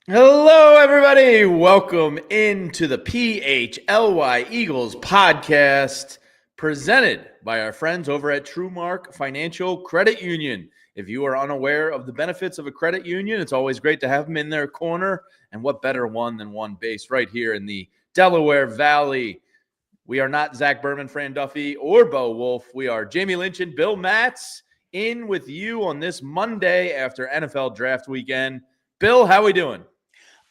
Hello, everybody. Welcome into the PHLY Eagles podcast presented by our friends over at TrueMark Financial Credit Union. If you are unaware of the benefits of a credit union, it's always great to have them in their corner. And what better one than one based right here in the Delaware Valley? We are not Zach Berman, Fran Duffy, or Bo Wolf. We are Jamie Lynch and Bill Matz in with you on this Monday after NFL draft weekend. Bill, how we doing?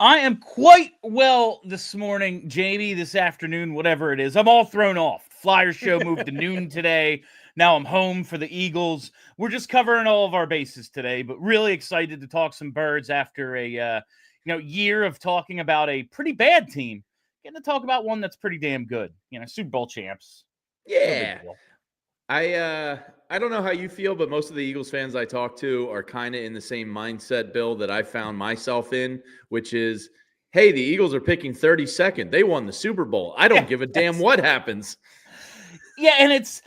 I am quite well this morning, Jamie, this afternoon, whatever it is. I'm all thrown off. Flyers show moved to noon today. Now I'm home for the Eagles. We're just covering all of our bases today, but really excited to talk some birds after a year of talking about a pretty bad team. Getting to talk about one that's pretty damn good. Super Bowl champs. Yeah. I don't know how you feel, but most of the Eagles fans I talk to are kind of in the same mindset, Bill, that I found myself in, which is, hey, the Eagles are picking 32nd. They won the Super Bowl. I don't give a damn what happens. Yeah, and it's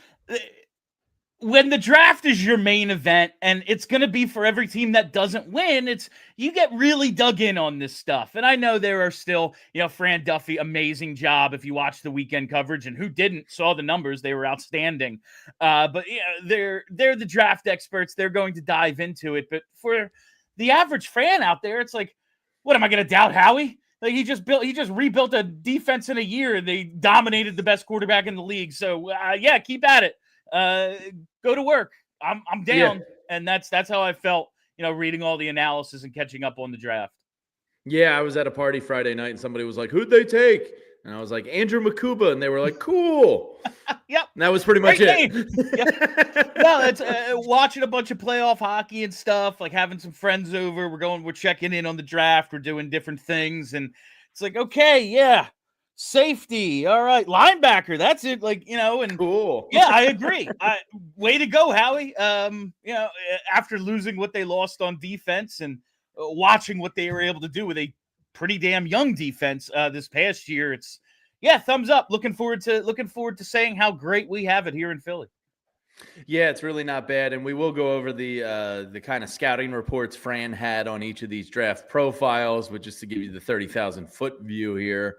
when the draft is your main event, and it's going to be for every team that doesn't win, you get really dug in on this stuff. And I know there are still, Fran Duffy, amazing job if you watch the weekend coverage, and who didn't saw the numbers, they were outstanding. But they're the draft experts. They're going to dive into it. But for the average fan out there, it's like, what am I going to doubt Howie? Like he just rebuilt a defense in a year, and they dominated the best quarterback in the league. So yeah, keep at it. Go to work. I'm down. Yeah. And that's how I felt, reading all the analysis and catching up on the draft. Yeah, I was at a party Friday night and somebody was like, "Who'd they take?" And I was like, "Andrew Mukuba," and they were like, "Cool." Yep. And that was pretty much it. Yep. No, it's watching a bunch of playoff hockey and stuff, like having some friends over. We're checking in on the draft. We're doing different things, and it's like, okay, yeah. Safety, all right, linebacker, that's it. And cool. Yeah, I agree. Way to go, Howie. After losing what they lost on defense and watching what they were able to do with a pretty damn young defense this past year, it's thumbs up. Looking forward to saying how great we have it here in Philly. Yeah, it's really not bad, and we will go over the kind of scouting reports Fran had on each of these draft profiles, but just to give you the 30,000-foot view here.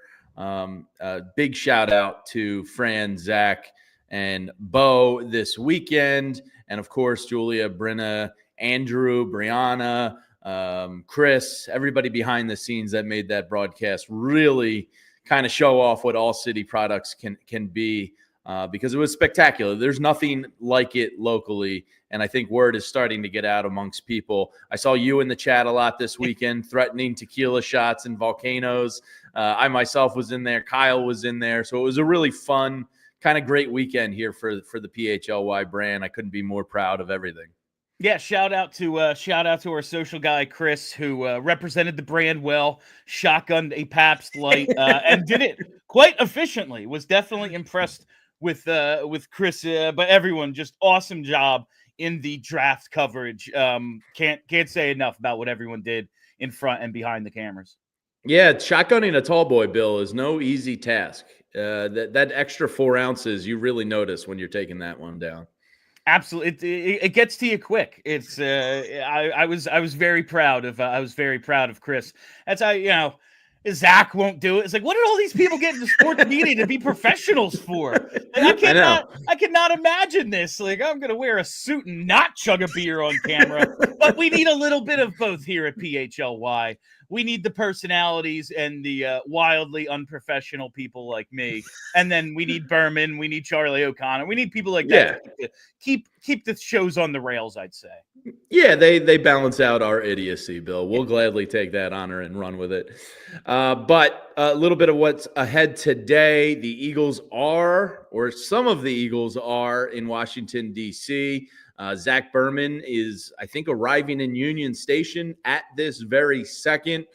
Big shout out to Fran, Zach, and Bo this weekend. And of course, Julia, Brenna, Andrew, Brianna, Chris, everybody behind the scenes that made that broadcast really kind of show off what ALLCITY products can be, because it was spectacular. There's nothing like it locally. And I think word is starting to get out amongst people. I saw you in the chat a lot this weekend, threatening tequila shots and volcanoes. I myself was in there. Kyle was in there. So it was a really fun, kind of great weekend here for the PHLY brand. I couldn't be more proud of everything. Yeah, shout out to our social guy Chris, who represented the brand well, shotgunned a Pabst Light, and did it quite efficiently. Was definitely impressed with Chris, but everyone, just awesome job in the draft coverage. Can't say enough about what everyone did in front and behind the cameras. Yeah, shotgunning a tall boy, Bill, is no easy task. That extra 4 ounces, you really notice when you're taking that one down. Absolutely, it gets to you quick. It's I was very proud of Chris. That's how Zach won't do it. It's like, what did all these people get into sports media to be professionals for? Like, I cannot imagine this. Like, I'm going to wear a suit and not chug a beer on camera. But we need a little bit of both here at PHLY. We need the personalities and the wildly unprofessional people like me. And then we need Berman. We need Charlie O'Connor. We need people like that to keep the shows on the rails, I'd say. Yeah, they balance out our idiocy, Bill. We'll gladly take that honor and run with it. But a little bit of what's ahead today. The Eagles are, or some of the Eagles are, in Washington, D.C. Zach Berman is, I think, arriving in Union Station at this very second.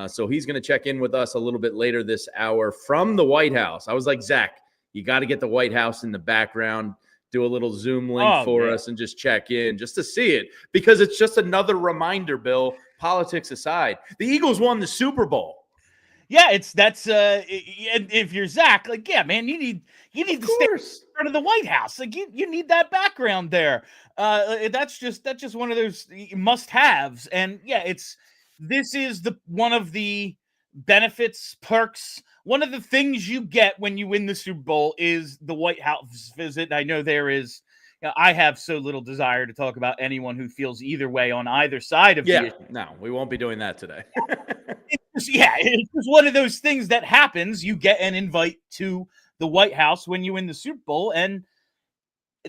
So he's going to check in with us a little bit later this hour from the White House. I was like, Zach, you got to get the White House in the background. Do a little Zoom link for us and just check in just to see it, because it's just another reminder, Bill, politics aside, the Eagles won the Super Bowl. Yeah, if you're Zach, like, yeah, man, you need to stay in front of the White House. Like, you need that background there. That's just one of those must-haves. And yeah, it's this is one of the benefits, perks. One of the things you get when you win the Super Bowl is the White House visit. I know there is. I have so little desire to talk about anyone who feels either way on either side of the issue. No, we won't be doing that today. It's just one of those things that happens. You get an invite to the White House when you win the Super Bowl, and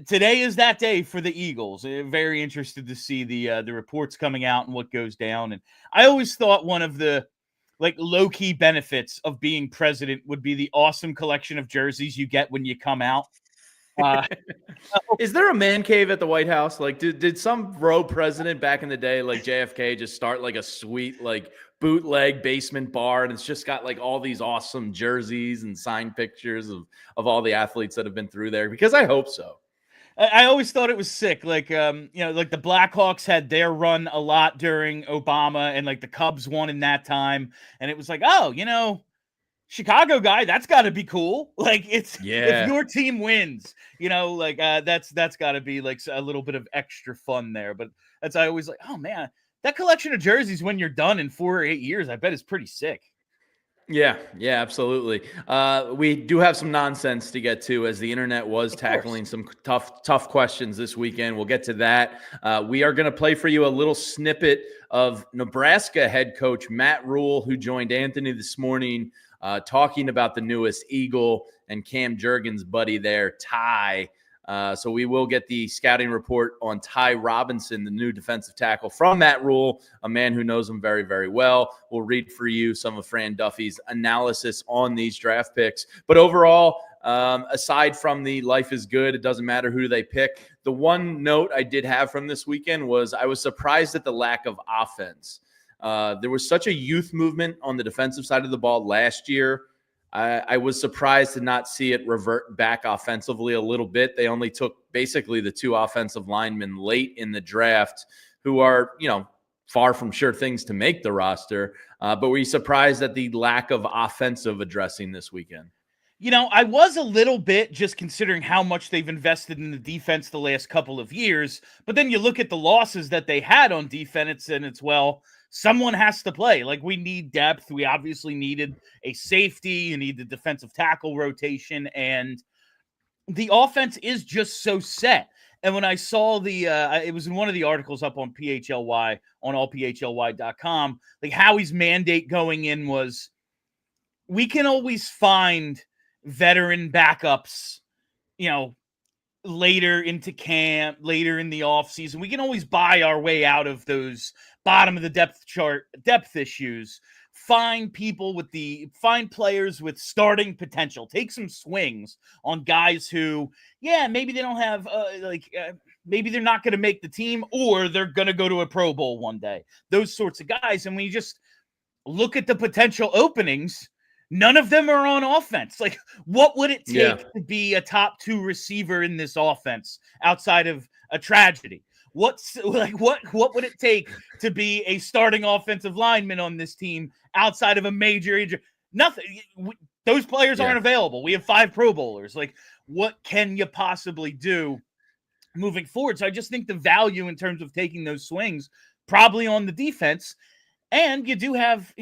today is that day for the Eagles. Very interested to see the reports coming out and what goes down. And I always thought one of the low-key benefits of being president would be the awesome collection of jerseys you get when you come out. Is there a man cave at the White House? Like, did some row president back in the day, like JFK, just start like a sweet, like bootleg basement bar, and it's just got like all these awesome jerseys and signed pictures of all the athletes that have been through there? Because I hope so. I always thought it was sick. Like, like the Blackhawks had their run a lot during Obama, and like the Cubs won in that time. And it was like, oh, Chicago guy, that's got to be cool. Like, if your team wins, that's got to be like a little bit of extra fun there. But I always like, oh man, that collection of jerseys when you're done in 4 or 8 years, I bet is pretty sick. Yeah, absolutely. We do have some nonsense to get to, as the internet was tackling some tough questions this weekend. We'll get to that. We are going to play for you a little snippet of Nebraska head coach Matt Rule, who joined Anthony this morning, talking about the newest Eagle and Cam Jurgens' buddy there, Ty. So we will get the scouting report on Ty Robinson, the new defensive tackle, from Matt Rule, a man who knows him very, very well. We'll read for you some of Fran Duffy's analysis on these draft picks. But overall, aside from the life is good, it doesn't matter who they pick. The one note I did have from this weekend was I was surprised at the lack of offense. There was such a youth movement on the defensive side of the ball last year. I was surprised to not see it revert back offensively a little bit. They only took basically the 2 offensive linemen late in the draft who are, far from sure things to make the roster. But were you surprised at the lack of offensive addressing this weekend? I was a little bit, just considering how much they've invested in the defense the last couple of years. But then you look at the losses that they had on defense, and it's, well, someone has to play. Like, we need depth. We obviously needed a safety. You need the defensive tackle rotation. And the offense is just so set. And when I saw it was in one of the articles up on PHLY, on allphly.com, like Howie's mandate going in was, we can always find veteran backups, later into camp, later in the offseason. We can always buy our way out of those bottom of the depth chart depth issues. Find players with starting potential. Take some swings on guys who, maybe they don't have maybe they're not going to make the team, or they're going to go to a Pro Bowl one day. Those sorts of guys. And when you just look at the potential openings, none of them are on offense. Like, what would it take to be a top 2 receiver in this offense outside of a tragedy? What would it take to be a starting offensive lineman on this team outside of a major injury? Nothing. Those players aren't available. We have 5 Pro Bowlers. Like, what can you possibly do moving forward? So I just think the value in terms of taking those swings probably on the defense. And you do have,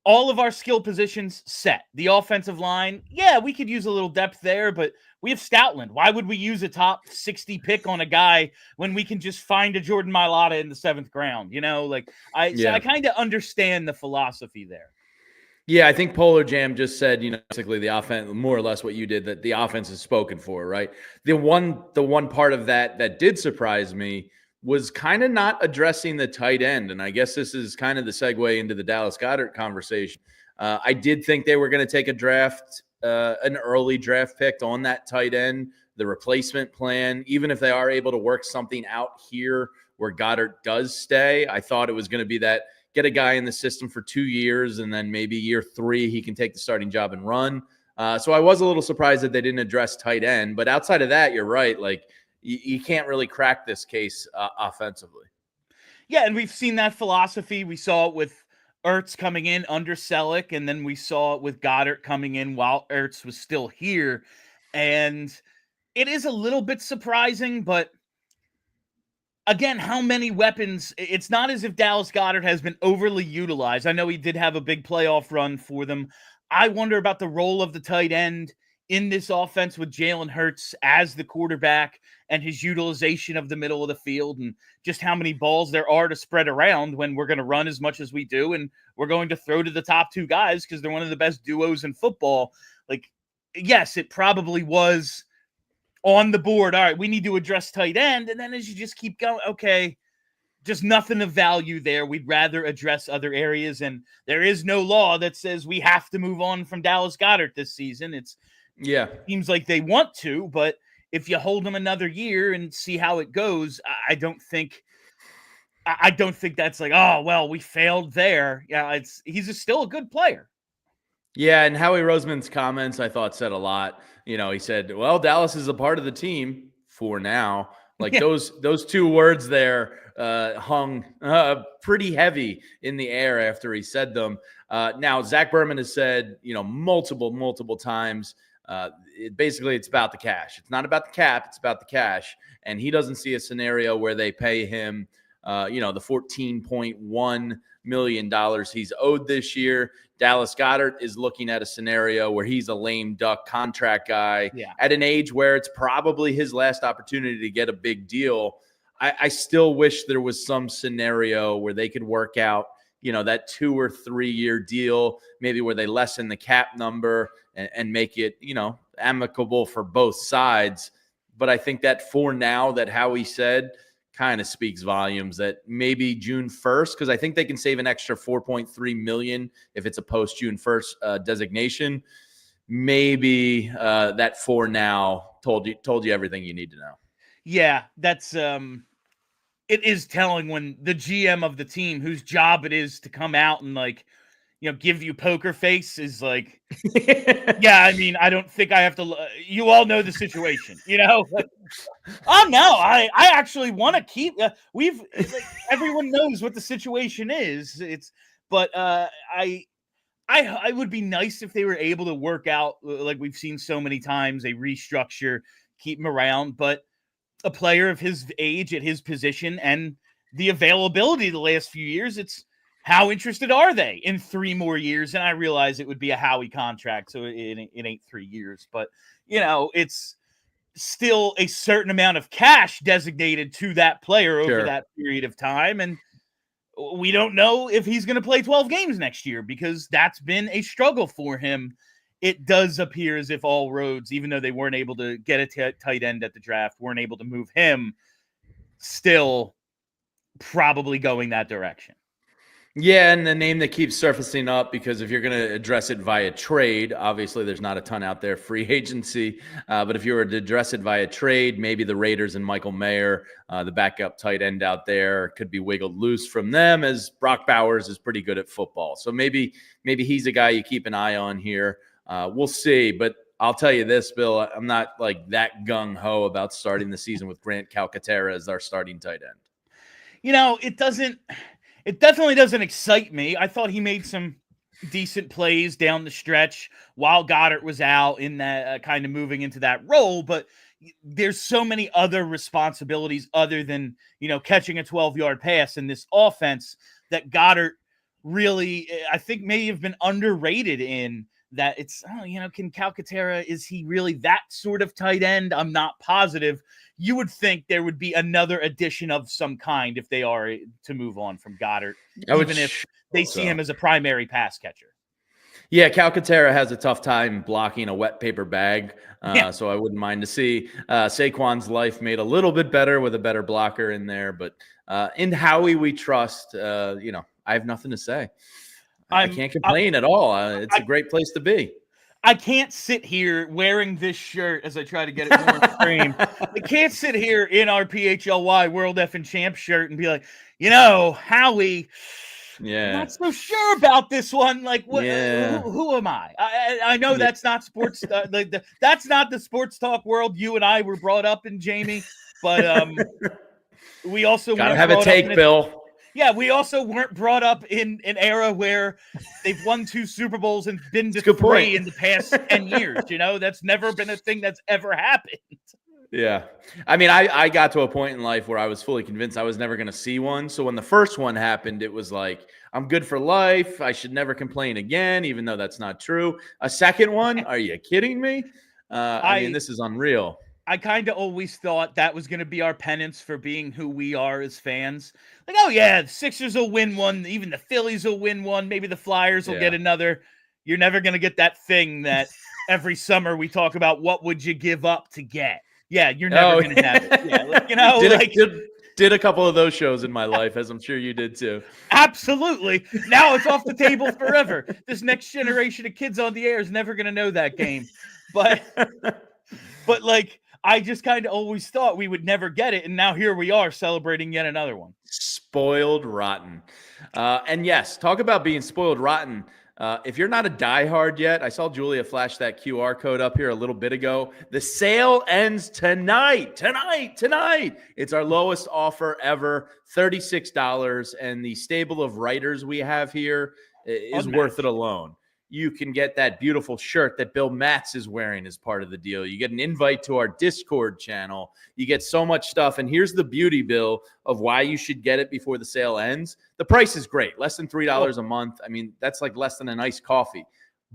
all of our skill positions set. The offensive line, we could use a little depth there, but we have Stoutland. Why would we use a top 60 pick on a guy when we can just find a Jordan Mailata in the 7th round? So I kind of understand the philosophy there. Yeah, I think Polar Jam just said, basically the offense, more or less what you did, that the offense is spoken for, right? The one part of that did surprise me was kind of not addressing the tight end. And I guess this is kind of the segue into the Dallas Goedert conversation. I did think they were going to take an early draft pick on that tight end, the replacement plan, even if they are able to work something out here where Goedert does stay. I thought it was going to be that get a guy in the system for 2 years, and then maybe year 3, he can take the starting job and run. So I was a little surprised that they didn't address tight end, but outside of that, you're right. Like, you can't really crack this case offensively. Yeah, and we've seen that philosophy. We saw it with Ertz coming in under Selleck, and then we saw it with Goedert coming in while Ertz was still here. And it is a little bit surprising, but again, how many weapons? It's not as if Dallas Goedert has been overly utilized. I know he did have a big playoff run for them. I wonder about the role of the tight end in this offense with Jalen Hurts as the quarterback and his utilization of the middle of the field and just how many balls there are to spread around when we're going to run as much as we do and we're going to throw to the top two guys because they're one of the best duos in football. Like, yes, it probably was on the board. All right, we need to address tight end. And then as you just keep going, okay, just nothing of value there. We'd rather address other areas. And there is no law that says we have to move on from Dallas Goedert this season. It seems like they want to, but if you hold him another year and see how it goes, I don't think that's like, oh, well, we failed there. Yeah, he's still a good player. Yeah, and Howie Roseman's comments, I thought, said a lot. He said, well, Dallas is a part of the team for now. Like those two words there hung pretty heavy in the air after he said them. Now, Zach Berman has said, multiple times, basically it's about the cash. It's not about the cap, it's about the cash. And he doesn't see a scenario where they pay him, the $14.1 million he's owed this year. Dallas Goedert is looking at a scenario where he's a lame duck contract guy at an age where it's probably his last opportunity to get a big deal. I still wish there was some scenario where they could work out, that 2 or 3 year deal, maybe where they lessen the cap number and make it, amicable for both sides. But I think that for now, that Howie said kind of speaks volumes that maybe June 1st, because I think they can save an extra $4.3 million if it's a post June 1st designation. Maybe that for now told you everything you need to know. Yeah, that's it is telling when the GM of the team, whose job it is to come out and give you poker face, is like, yeah, I mean, I don't think I have to. You all know the situation, Oh no, I actually want to keep. Everyone knows what the situation is. But I would be nice if they were able to work out, like we've seen so many times, a restructure, keep him around. But a player of his age at his position and the availability the last few years, it's how interested are they in 3 more years? And I realize it would be a Howie contract, so it ain't 3 years, but it's still a certain amount of cash designated to that player over that period of time. And we don't know if he's going to play 12 games next year because that's been a struggle for him. It does appear as if all roads, even though they weren't able to get a tight end at the draft, weren't able to move him, still probably going that direction. Yeah, and the name that keeps surfacing up, because if you're going to address it via trade, obviously there's not a ton out there, free agency. But if you were to address it via trade, maybe the Raiders and Michael Mayer, the backup tight end out there, could be wiggled loose from them, as Brock Bowers is pretty good at football. So maybe he's a guy you keep an eye on here. We'll see. But I'll tell you this, Bill, I'm not like that gung-ho about starting the season with Grant Calcaterra as our starting tight end. It definitely doesn't excite me. I thought he made some decent plays down the stretch while Goedert was out in that kind of moving into that role, but there's so many other responsibilities other than, catching a 12-yard pass in this offense that Goedert really, I think, may have been underrated in that. It's, can Calcaterra, is he really that sort of tight end? I'm not positive. You would think there would be another addition of some kind if they are to move on from Goedert, even if they see him as a primary pass catcher. Yeah, Calcaterra has a tough time blocking a wet paper bag, so I wouldn't mind to see Saquon's life made a little bit better with a better blocker in there. But in Howie we trust, I have nothing to say. I can't complain at all. It's a great place to be. I can't sit here wearing this shirt as I try to get it more in frame. I can't sit here in our PHLY World Effing Champ shirt and be like, Howie, I'm not so sure about this one. Like, what? Who am I? I know that's not sports. That's not the sports talk world you and I were brought up in, Jamie. But we also gotta have a take, Bill. Yeah, we also weren't brought up in an era where they've won 2 Super Bowls and been to 3 in the past 10 years. That's never been a thing that's ever happened. Yeah. I mean, I got to a point in life where I was fully convinced I was never going to see one. So when the first one happened, it was like, I'm good for life. I should never complain again, even though that's not true. A second one? Are you kidding me? I mean, this is unreal. I kind of always thought that was going to be our penance for being who we are as fans. Like, oh, yeah, the Sixers will win one. Even the Phillies will win one. Maybe the Flyers will get another. You're never going to get that thing that every summer we talk about. What would you give up to get? Yeah, you're never going to have it. Yeah, like, you know, did a couple of those shows in my life, as I'm sure you did too. Absolutely. Now it's off the table forever. This next generation of kids on the air is never going to know that game. But like, I just kind of always thought we would never get it, and now here we are celebrating yet another one. Spoiled rotten. And yes, talk about being spoiled rotten. If you're not a diehard yet, I saw Julia flash that QR code up here a little bit ago. The sale ends tonight. Tonight. It's our lowest offer ever, $36. And the stable of writers we have here is worth it alone. You can get that beautiful shirt that Bill Matz is wearing as part of the deal. You get an invite to our Discord channel. You get so much stuff. And here's the beauty, Bill, of why you should get it before the sale ends. The price is great. Less than $3 a month. I mean, that's like less than a nice coffee.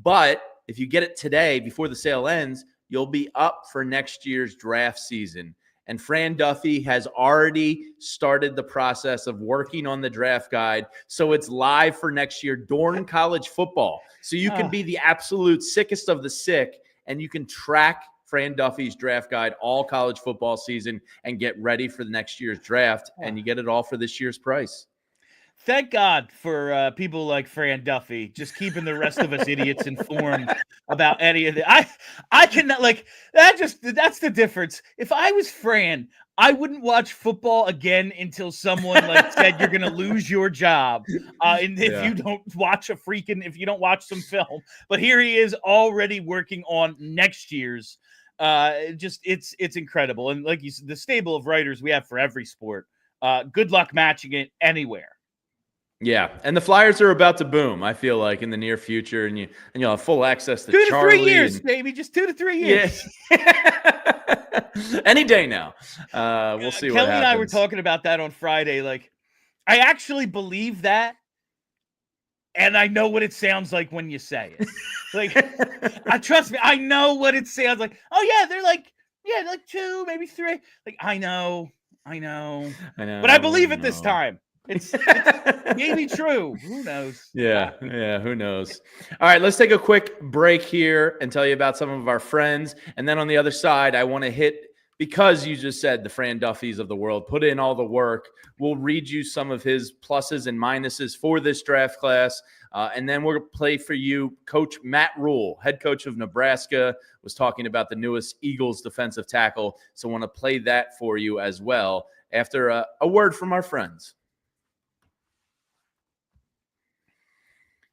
But if you get it today before the sale ends, you'll be up for next year's draft season. And Fran Duffy has already started the process of working on the draft guide. So it's live for next year during college football. So you can be the absolute sickest of the sick, and you can track Fran Duffy's draft guide all college football season and get ready for the next year's draft. And you get it all for this year's price. Thank God for people like Fran Duffy, just keeping the rest of us idiots informed about any of it. I cannot, like, that's the difference. If I was Fran, I wouldn't watch football again until someone like said you're going to lose your job. And if you don't watch if you don't watch some film, but here he is already working on next year's. It's incredible. And like you said, the stable of writers we have for every sport. Good luck matching it anywhere. Yeah, and the Flyers are about to boom, I feel like, in the near future, and you'll have full access to 2 to Charlie 3 years, baby, just 2 to 3 years. Yeah. Any day now. We'll see what happens. Kelly and I were talking about that on Friday. Like, I actually believe that, and I know what it sounds like when you say it. Like, trust me, I know what it sounds like. Oh yeah, they're like 2, maybe 3. Like, I know, but I believe it this time. It's maybe true. Who knows? Yeah, who knows? All right, let's take a quick break here and tell you about some of our friends. And then on the other side, I want to hit, because you just said the Fran Duffys of the world put in all the work. We'll read you some of his pluses and minuses for this draft class. And then we're going to play for you Coach Matt Rule, head coach of Nebraska, was talking about the newest Eagles defensive tackle. So I want to play that for you as well after a word from our friends.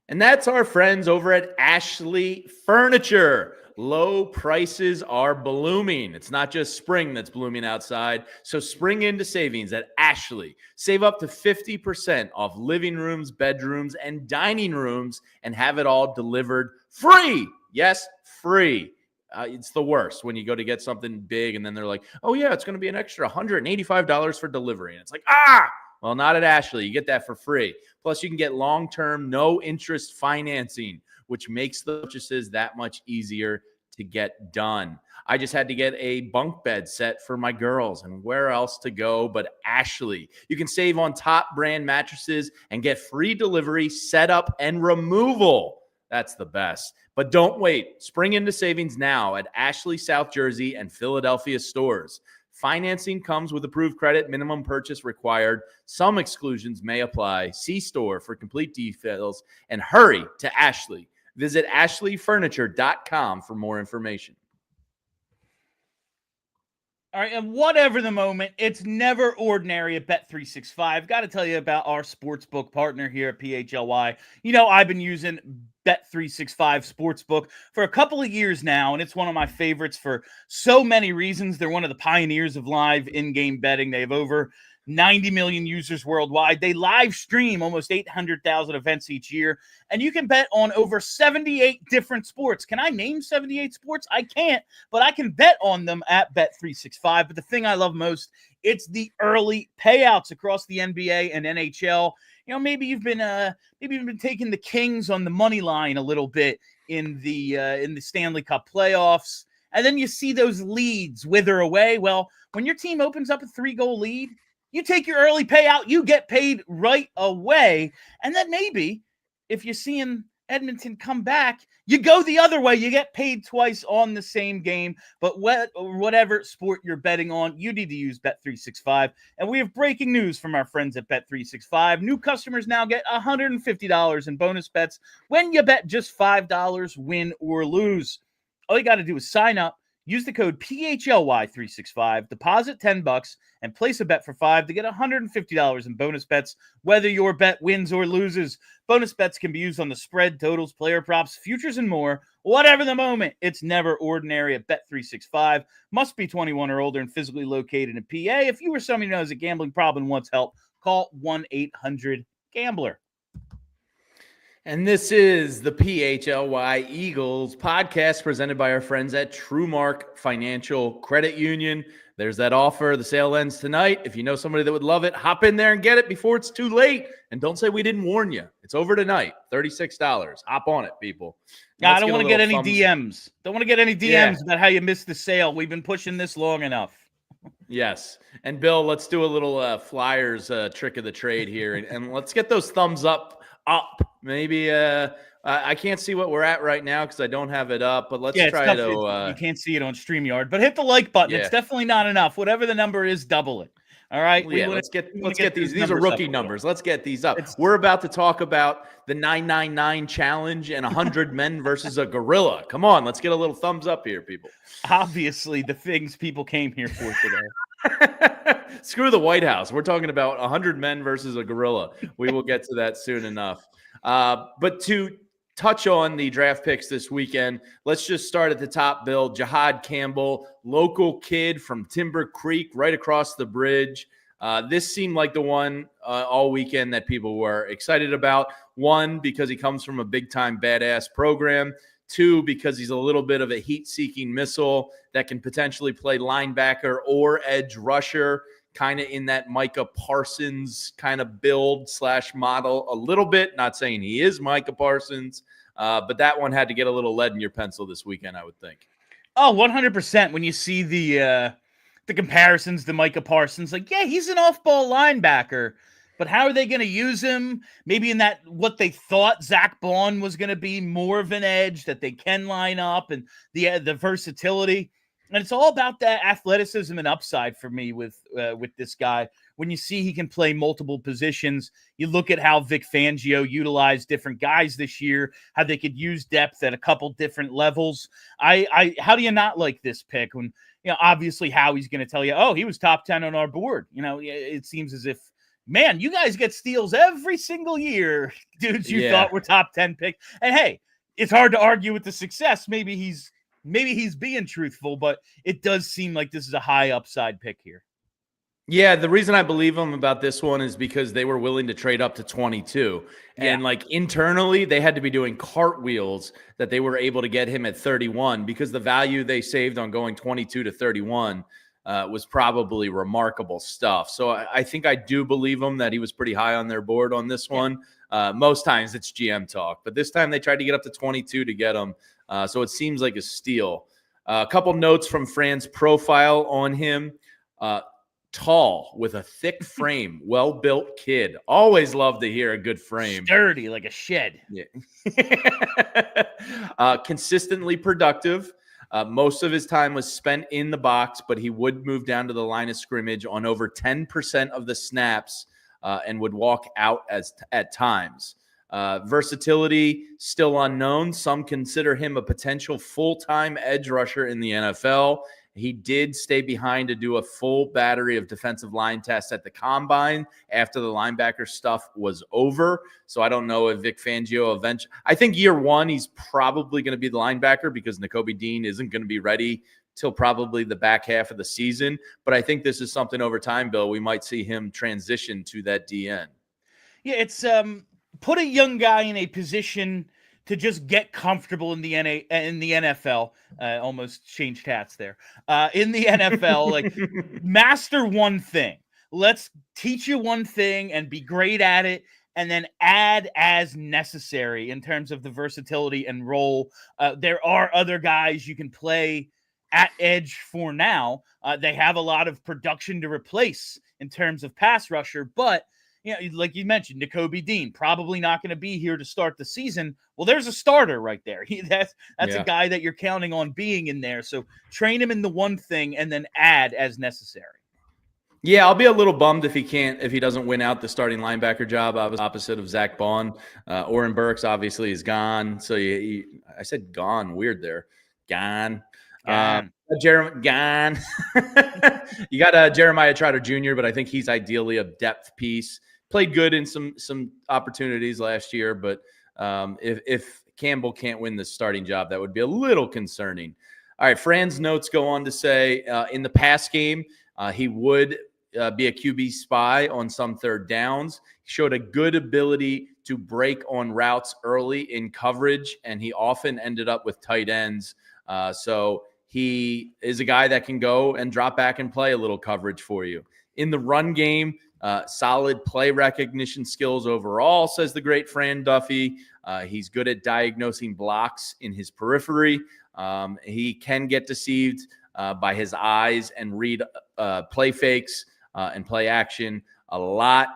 And that's our friends over at Ashley Furniture. Low prices are blooming. It's not just spring that's blooming outside. So spring into savings at Ashley. Save up to 50% off living rooms, bedrooms, and dining rooms, and have it all delivered free. Yes, free. It's the worst when you go to get something big and then they're like, oh yeah, it's going to be an extra $185 for delivery. And it's like, well, not at Ashley. You get that for free. Plus, you can get long-term, no-interest financing, which makes the purchases that much easier to get done. I just had to get a bunk bed set for my girls, and where else to go but Ashley. You can save on top brand mattresses and get free delivery, setup, and removal. That's the best. But don't wait. Spring into savings now at Ashley, South Jersey, and Philadelphia stores. Financing comes with approved credit, minimum purchase required. Some exclusions may apply. See store for complete details, and hurry to Ashley. Visit ashleyfurniture.com for more information. All right, and whatever the moment, it's never ordinary at Bet365. Got to tell you about our sportsbook partner here at PHLY. You know, I've been using Bet365 Sportsbook for a couple of years now, and it's one of my favorites for so many reasons. They're one of the pioneers of live in-game betting. They have over 90 million users worldwide. They live stream almost 800,000 events each year, and you can bet on over 78 different sports. Can I name 78 sports? I can't, but I can bet on them at Bet365. But the thing I love most, it's the early payouts across the NBA and NHL. Maybe you've been taking the Kings on the money line a little bit in the Stanley Cup playoffs, and then you see those leads wither away. Well, when your team opens up a 3-goal lead, you take your early payout, you get paid right away. And then maybe if you're seeing Edmonton come back, you go the other way. You get paid twice on the same game. But whatever sport you're betting on, you need to use Bet365. And we have breaking news from our friends at Bet365. New customers now get $150 in bonus bets when you bet just $5, win or lose. All you got to do is sign up, use the code PHLY365, deposit $10, and place a bet for $5 to get $150 in bonus bets, whether your bet wins or loses. Bonus bets can be used on the spread, totals, player props, futures, and more. Whatever the moment, it's never ordinary at Bet365. Must be 21 or older and physically located in PA. If you or somebody who knows a gambling problem and wants help, call 1-800-GAMBLER. And this is the PHLY Eagles podcast presented by our friends at TrueMark Financial Credit Union. There's that offer. The sale ends tonight. If you know somebody that would love it, hop in there and get it before it's too late. And don't say we didn't warn you. It's over tonight. $36. Hop on it, people. I don't want to get any DMs. Don't want to get any DMs about how you missed the sale. We've been pushing this long enough. Yes. And Bill, let's do a little Flyers trick of the trade here. And let's get those thumbs up. Maybe I can't see what we're at right now because I don't have it up, but let's try to. You can't see it on StreamYard, but hit the like button. Yeah. It's definitely not enough. Whatever the number is, double it. All right. Well, let's get these. These are rookie numbers. Let's get these up. We're about to talk about the 999 challenge and 100 men versus a gorilla. Come on, let's get a little thumbs up here, people. Obviously, the things people came here for today. Screw the White House. We're talking about 100 men versus a gorilla. We will get to that soon enough. But to touch on the draft picks this weekend, let's just start at the top, Bill. Jihaad Campbell, local kid from Timber Creek, right across the bridge. This seemed like the one all weekend that people were excited about. One, because he comes from a big-time badass program. Two, because he's a little bit of a heat-seeking missile that can potentially play linebacker or edge rusher, kind of in that Micah Parsons kind of build / model a little bit. Not saying he is Micah Parsons, but that one had to get a little lead in your pencil this weekend, I would think. Oh, 100%. When you see the comparisons to Micah Parsons, like, yeah, he's an off-ball linebacker, but how are they going to use him? Maybe in that what they thought Zach Berman was going to be, more of an edge that they can line up, and the versatility. And it's all about that athleticism and upside for me with this guy. When you see he can play multiple positions, you look at how Vic Fangio utilized different guys this year, how they could use depth at a couple different levels. How do you not like this pick when, obviously Howie's going to tell you, oh, he was top 10 on our board. It seems as if, man, you guys get steals every single year, dudes you thought were top 10 pick. And hey, it's hard to argue with the success. Maybe he's being truthful, but it does seem like this is a high upside pick here. Yeah, the reason I believe him about this one is because they were willing to trade up to 22. And internally, they had to be doing cartwheels that they were able to get him at 31 because the value they saved on going 22 to 31 was probably remarkable stuff. So I think I do believe him that he was pretty high on their board on this one. Most times it's GM talk, but this time they tried to get up to 22 to get him. So it seems like a steal. A couple notes from Fran's profile on him. Tall with a thick frame, well-built kid. Always love to hear a good frame. Sturdy like a shed. Yeah. Consistently productive. Most of his time was spent in the box, but he would move down to the line of scrimmage on over 10% of the snaps and would walk out at times. Versatility still unknown. Some consider him a potential full-time edge rusher in the NFL. He did stay behind to do a full battery of defensive line tests at the combine after the linebacker stuff was over. So I don't know if Vic Fangio eventually – I think year one he's probably going to be the linebacker because Nakobe Dean isn't going to be ready till probably the back half of the season. But I think this is something over time, Bill, we might see him transition to that DN. Yeah, it's put a young guy in a position to just get comfortable in the NFL. Almost changed hats there. In the NFL, like master one thing. Let's teach you one thing and be great at it, and then add as necessary in terms of the versatility and role. There are other guys you can play at edge for now. They have a lot of production to replace in terms of pass rusher, but like you mentioned, Nakobe Dean probably not going to be here to start the season. Well, there's a starter right there. That's a guy that you're counting on being in there. So train him in the one thing and then add as necessary. Yeah, I'll be a little bummed if he doesn't win out the starting linebacker job. I was opposite of Zach Bond. Oren Burks obviously is gone. So I said gone. Weird there. Gone. Gone. Gone. You got Jeremiah Trotter Jr., but I think he's ideally a depth piece. Played good in some opportunities last year, but if Campbell can't win the starting job, that would be a little concerning. All right, Fran's notes go on to say in the pass game, he would be a QB spy on some third downs. He showed a good ability to break on routes early in coverage, and he often ended up with tight ends. So he is a guy that can go and drop back and play a little coverage for you. In the run game, solid play recognition skills overall, says the great Fran Duffy. He's good at diagnosing blocks in his periphery. He can get deceived by his eyes and read play fakes and play action a lot.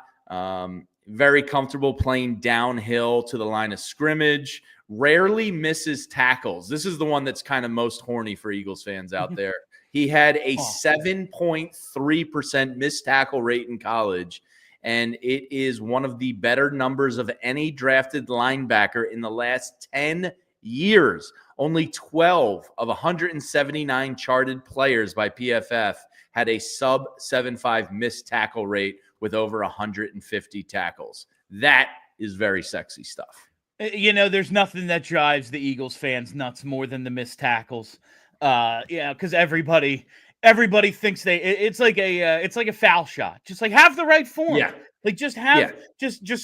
Very comfortable playing downhill to the line of scrimmage. Rarely misses tackles. This is the one that's kind of most horny for Eagles fans out there. He had a 7.3% missed tackle rate in college, and it is one of the better numbers of any drafted linebacker in the last 10 years. Only 12 of 179 charted players by PFF had a sub 7.5 missed tackle rate with over 150 tackles. That is very sexy stuff. There's nothing that drives the Eagles fans nuts more than the missed tackles. Because everybody thinks it's like a foul shot. Just like have the right form. Yeah. Like just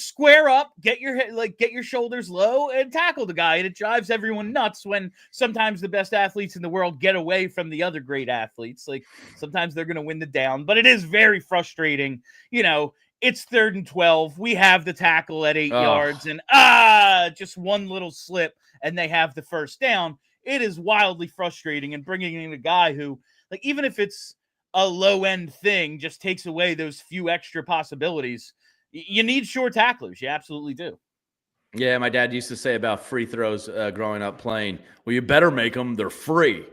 square up, get your shoulders low and tackle the guy. And it drives everyone nuts when sometimes the best athletes in the world get away from the other great athletes. Like sometimes they're going to win the down, but it is very frustrating. It's 3rd and 12. We have the tackle at 8 yards and just one little slip and they have the first down. It is wildly frustrating, and bringing in a guy who, like, even if it's a low-end thing, just takes away those few extra possibilities. You need sure tacklers. You absolutely do. Yeah, my dad used to say about free throws growing up playing, well, you better make them. They're free.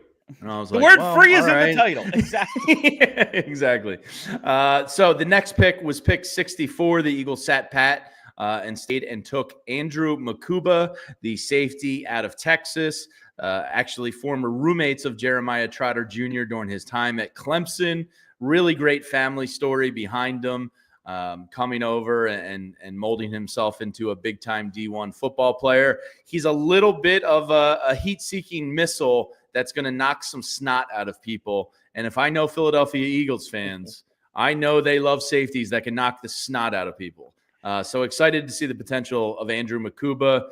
And I was the word free is in the title. Exactly. Yeah, exactly. So the next pick was pick 64. The Eagles sat pat and stayed and took Andrew Mukuba, the safety out of Texas. Actually former roommates of Jeremiah Trotter Jr. during his time at Clemson. Really great family story behind him, coming over and molding himself into a big-time D1 football player. He's a little bit of a heat-seeking missile that's going to knock some snot out of people. And if I know Philadelphia Eagles fans, I know they love safeties that can knock the snot out of people. So excited to see the potential of Andrew Mukuba.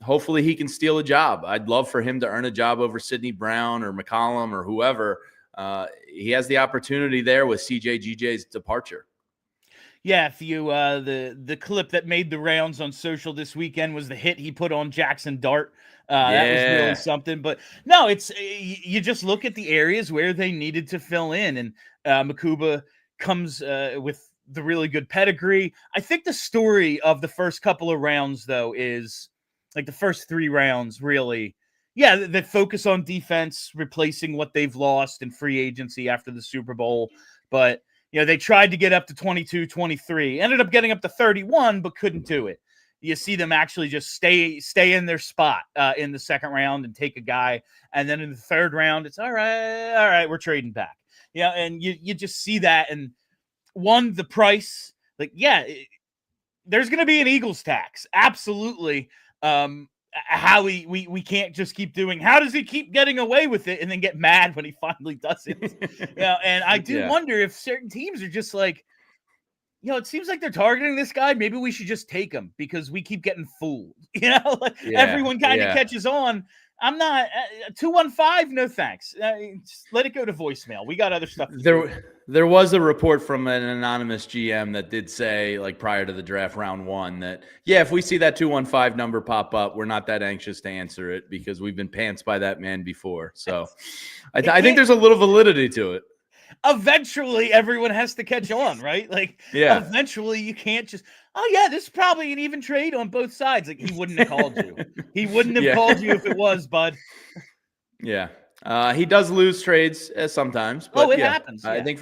Hopefully he can steal a job. I'd love for him to earn a job over Sidney Brown or McCollum or whoever. He has the opportunity there with CJGJ's departure. Yeah, if you the clip that made the rounds on social this weekend was the hit he put on Jackson Dart. That was really something. But no, it's you just look at the areas where they needed to fill in, and Mukuba comes with the really good pedigree. I think the story of the first couple of rounds, though, is like the first 3 rounds really, they focus on defense, replacing what they've lost in free agency after the Super Bowl. But, they tried to get up to 22, 23, ended up getting up to 31, but couldn't do it. You see them actually just stay in their spot in the second round and take a guy. And then in the third round, it's all right, we're trading back. And you just see that. And the price, there's going to be an Eagles tax. Absolutely. how we can't just keep doing. How does he keep getting away with it and then get mad when he finally does it? And I do wonder if certain teams are just like, it seems like they're targeting this guy. Maybe we should just take him because we keep getting fooled. Everyone kind of catches on. I'm not 215. No thanks. Just let it go to voicemail. We got other stuff. There was a report from an anonymous GM that did say, like prior to the draft, round 1, that if we see that 215 number pop up, we're not that anxious to answer it because we've been pants by that man before. So I think there's a little validity to it. Eventually, everyone has to catch on, right? Eventually, you can't just, this is probably an even trade on both sides. Like, he wouldn't have called you. He wouldn't have called you if it was, bud. Yeah. He does lose trades sometimes. But it happens. I think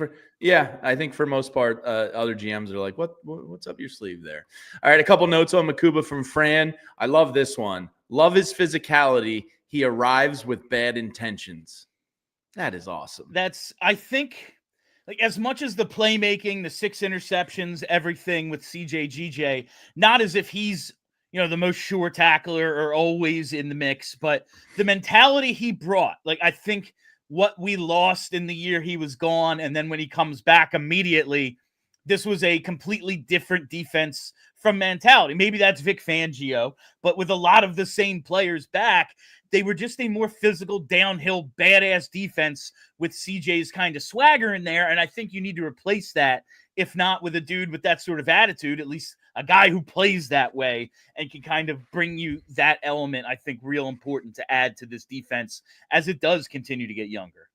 for most part, other GMs are like, what's up your sleeve there? All right, a couple notes on Mukuba from Fran. I love this one. Love his physicality. He arrives with bad intentions. That is awesome. I think, like, as much as the playmaking, the 6 interceptions, everything with CJ, not as if he's, the most sure tackler or always in the mix, but the mentality he brought, like, I think what we lost in the year he was gone, and then when he comes back immediately, this was a completely different defense from mentality. Maybe that's Vic Fangio, but with a lot of the same players back, they were just a more physical, downhill, badass defense with CJ's kind of swagger in there. And I think you need to replace that, if not with a dude with that sort of attitude, at least a guy who plays that way and can kind of bring you that element, I think, real important to add to this defense as it does continue to get younger.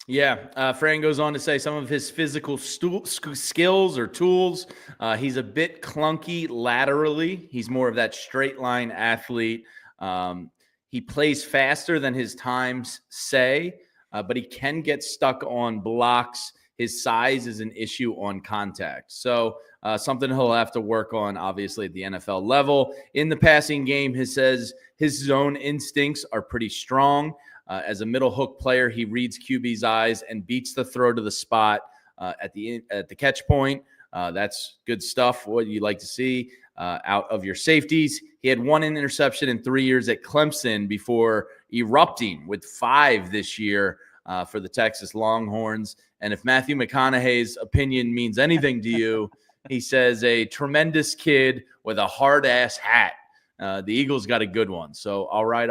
Yeah, Fran goes on to say some of his physical skills or tools. He's a bit clunky laterally. He's more of that straight line athlete. He plays faster than his times say, but he can get stuck on blocks. His size is an issue on contact. So something he'll have to work on, obviously, at the NFL level. In the passing game, he says his zone instincts are pretty strong. As a middle hook player, he reads QB's eyes and beats the throw to the spot at the catch point. That's good stuff, what you like to see out of your safeties. He had 1 interception in 3 years at Clemson before erupting with 5 this year for the Texas Longhorns. And if Matthew McConaughey's opinion means anything to you, he says a tremendous kid with a hard-ass hat. The Eagles got a good one. So, all right.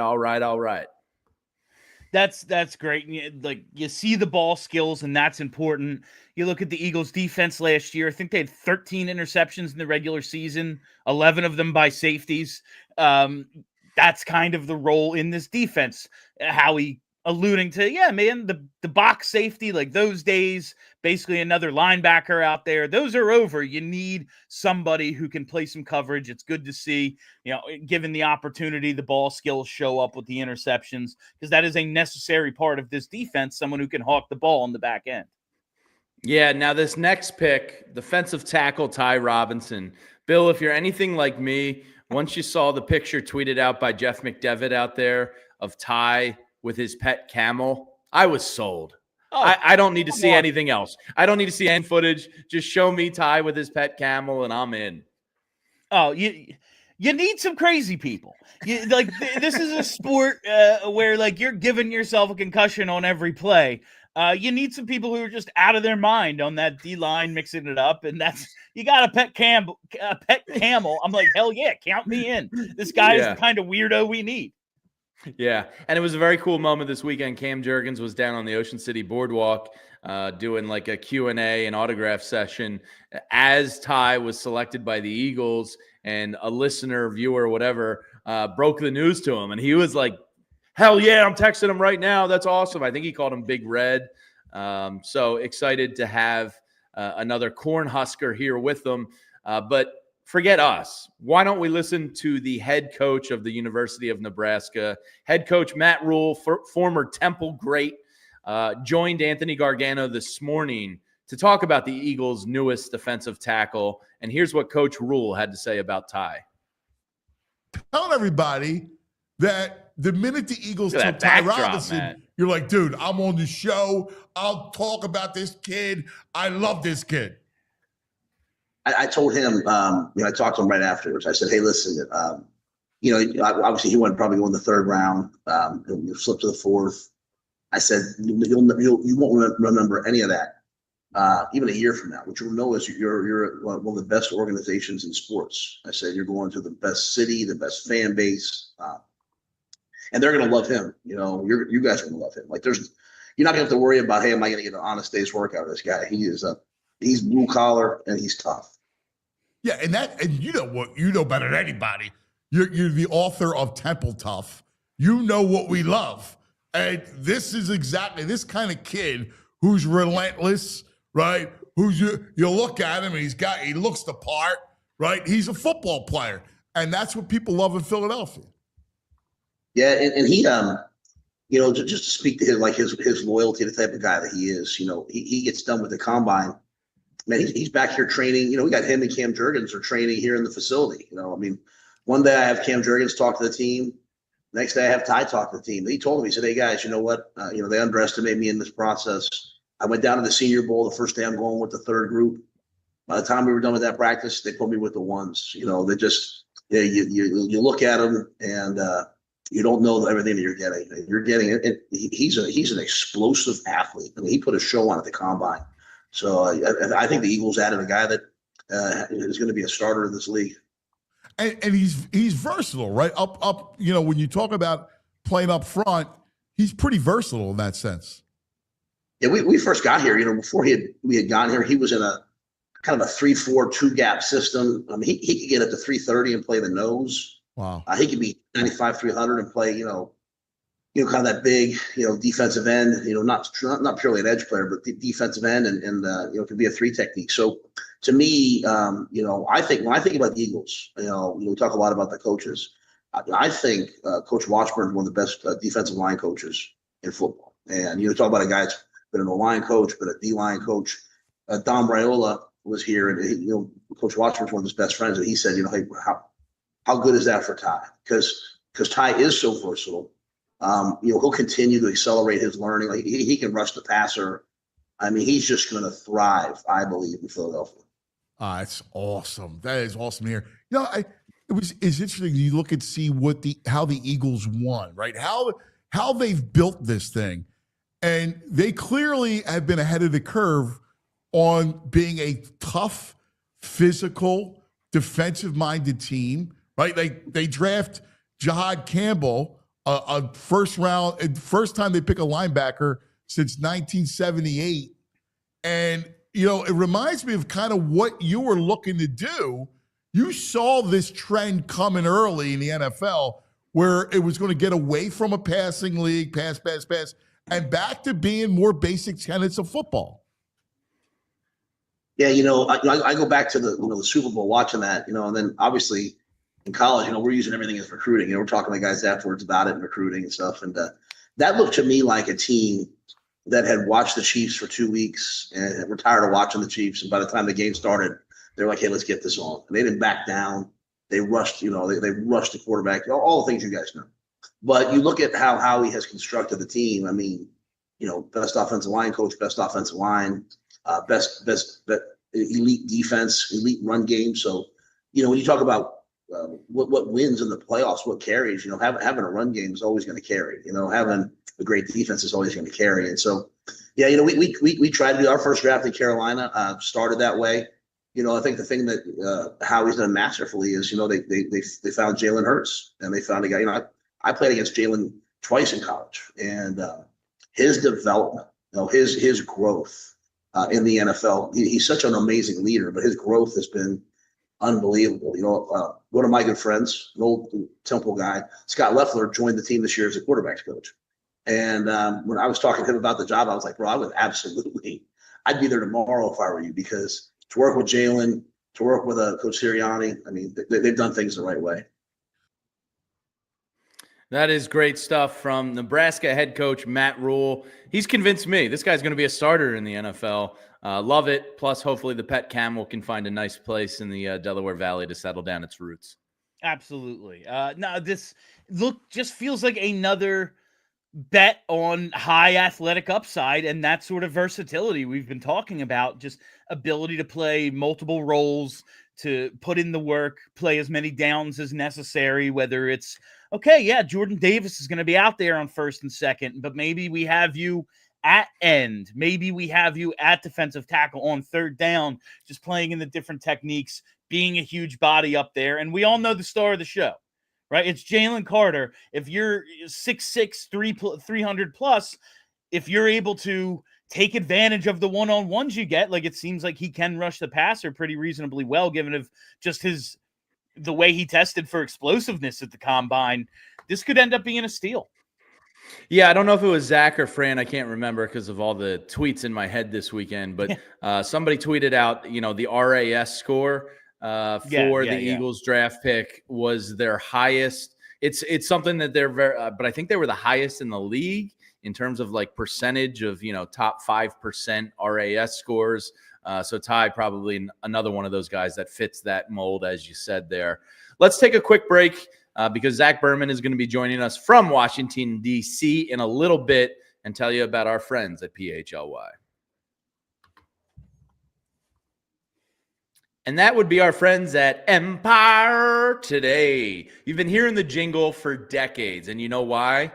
That's great. Like, you see the ball skills, and that's important. You look at the Eagles defense last year. I think they had 13 interceptions in the regular season, 11 of them by safeties. That's kind of the role in this defense. Howie alluding to, the box safety, like those days, basically another linebacker out there, those are over. You need somebody who can play some coverage. It's good to see, given the opportunity, the ball skills show up with the interceptions, because that is a necessary part of this defense, someone who can hawk the ball on the back end. Yeah, now this next pick, defensive tackle Ty Robinson. Bill, if you're anything like me, once you saw the picture tweeted out by Jeff McDevitt out there of Ty with his pet camel, I was sold. I don't need to see anything else. I don't need to see any footage. Just show me Ty with his pet camel and I'm in. Oh, you need some crazy people. This is a sport where, like, you're giving yourself a concussion on every play. You need some people who are just out of their mind on that D-line, mixing it up, and you got a pet camel. I'm like, hell yeah, count me in. This guy is the kind of weirdo we need. Yeah, and it was a very cool moment this weekend. Cam Jurgens was down on the Ocean City Boardwalk doing like a Q&A and autograph session as Ty was selected by the Eagles, and a listener, viewer, whatever, broke the news to him, and he was like, hell yeah, I'm texting him right now. That's awesome. I think he called him Big Red. So excited to have another Cornhusker here with them. But forget us. Why don't we listen to the head coach of the University of Nebraska, head coach Matt Rule, former Temple great, joined Anthony Gargano this morning to talk about the Eagles' newest defensive tackle. And here's what Coach Rule had to say about Ty. Tell everybody that the minute the Eagles took Ty Robinson, you're like, dude, I'm on the show. I'll talk about this kid. I love this kid. I told him, I talked to him right afterwards. I said, hey, listen, Obviously he went probably go in the third round. He'll slip to the fourth. I said, you won't remember any of that, even a year from now. What you'll know is you're one of the best organizations in sports. I said, you're going to the best city, the best fan base, and they're going to love him. You guys are going to love him. Like you're not going to have to worry about, hey, am I going to get an honest day's work out of this guy? He's blue collar and he's tough. Yeah, and you know better than anybody. You're the author of Temple Tough. You know what we love. And this is exactly this kind of kid who's relentless, right? Who's you look at him and he looks the part, right? He's a football player. And that's what people love in Philadelphia. Yeah, and he just to speak to his loyalty, the type of guy that he is, he gets done with the combine. Man, he's back here training. We got him and Cam Jurgens are training here in the facility. One day I have Cam Jurgens talk to the team. Next day I have Ty talk to the team. He told me, he said, hey guys, you know what? They underestimated me in this process. I went down to the Senior Bowl. The first day I'm going with the third group. By the time we were done with that practice, they put me with the ones. They just, you look at them and you don't know everything that you're getting. You're getting it. He's an explosive athlete. He put a show on at the combine. So I think the Eagles added a guy that is going to be a starter in this league. And he's versatile, right? Up. When you talk about playing up front, he's pretty versatile in that sense. Yeah, we first got here. Before we had gotten here, he was in a kind of a 3-4 2-gap system. He could get up to 330 and play the nose. Wow. He could be 95 300 and play kind of that big defensive end. Not purely an edge player, but the defensive end and could be a 3 technique. So to me, I think when I think about the Eagles, we talk a lot about the coaches. I think Coach Washburn is one of the best defensive line coaches in football. And talk about a guy that's been an O-line coach, but a D-line coach. Dom Raiola was here, and Coach Washburn's one of his best friends, and he said, hey, how good is that for Ty? Because Ty is so versatile. He'll continue to accelerate his learning. Like he can rush the passer. He's just going to thrive, I believe, in Philadelphia. It's awesome. That is awesome to hear. It's interesting. You look and see how the Eagles won, right? How they've built this thing, and they clearly have been ahead of the curve on being a tough, physical, defensive-minded team, right? They draft Jihaad Campbell, a first time they pick a linebacker since 1978, and it reminds me of kind of what you were looking to do. You saw this trend coming early in the NFL where it was going to get away from a passing league, pass, and back to being more basic tenets of football. Yeah, I go back to the Super Bowl watching that, and then obviously in college, we're using everything as recruiting. We're talking to guys afterwards about it and recruiting and stuff. And that looked to me like a team that had watched the Chiefs for 2 weeks and were tired of watching the Chiefs. And by the time the game started, they're like, hey, let's get this on. And they didn't back down. They rushed, they rushed the quarterback, all the things you guys know. But you look at how Howie has constructed the team. Best offensive line coach, best offensive line, best elite defense, elite run game. So, when you talk about what wins in the playoffs, what carries, having a run game is always going to carry. Having a great defense is always going to carry. And so, yeah, we tried to do our first draft in Carolina, started that way. I think the thing that Howie's done masterfully is, they found Jalen Hurts, and they found a guy. I played against Jalen twice in college, and his development, his growth in the NFL. He's such an amazing leader, but his growth has been unbelievable. One of my good friends, an old Temple guy, Scott Leffler, joined the team this year as a quarterbacks coach. And when I was talking to him about the job, I was like, bro, I'd be there tomorrow if I were you, because to work with Jalen, to work with Coach Sirianni, they've done things the right way. That is great stuff from Nebraska head coach Matt Rule. He's convinced me this guy's going to be a starter in the NFL. Love it. Plus, hopefully the pet camel can find a nice place in the Delaware Valley to settle down its roots. Absolutely. No, this just feels like another bet on high athletic upside and that sort of versatility we've been talking about, just ability to play multiple roles, to put in the work, play as many downs as necessary, whether it's, okay, yeah, Jordan Davis is going to be out there on first and second, but maybe we have you at end. Maybe we have you at defensive tackle on third down, just playing in the different techniques, being a huge body up there. And we all know the star of the show, right? It's Jalen Carter. If you're 6'6", 300 plus, if you're able to take advantage of the one-on-ones you get, like it seems like he can rush the passer pretty reasonably well, given of just the way he tested for explosiveness at the combine, this could end up being a steal. Yeah, I don't know if it was Zach or Fran. I can't remember because of all the tweets in my head this weekend. But somebody tweeted out, the RAS score for the Eagles draft pick was their highest. It's something that they're very, but I think they were the highest in the league in terms of like percentage of, top 5% RAS scores. So Ty, probably another one of those guys that fits that mold, as you said there. Let's take a quick break because Zach Berman is going to be joining us from Washington, D.C. in a little bit and tell you about our friends at PHLY. And that would be our friends at Empire Today. You've been hearing the jingle for decades, and you know why?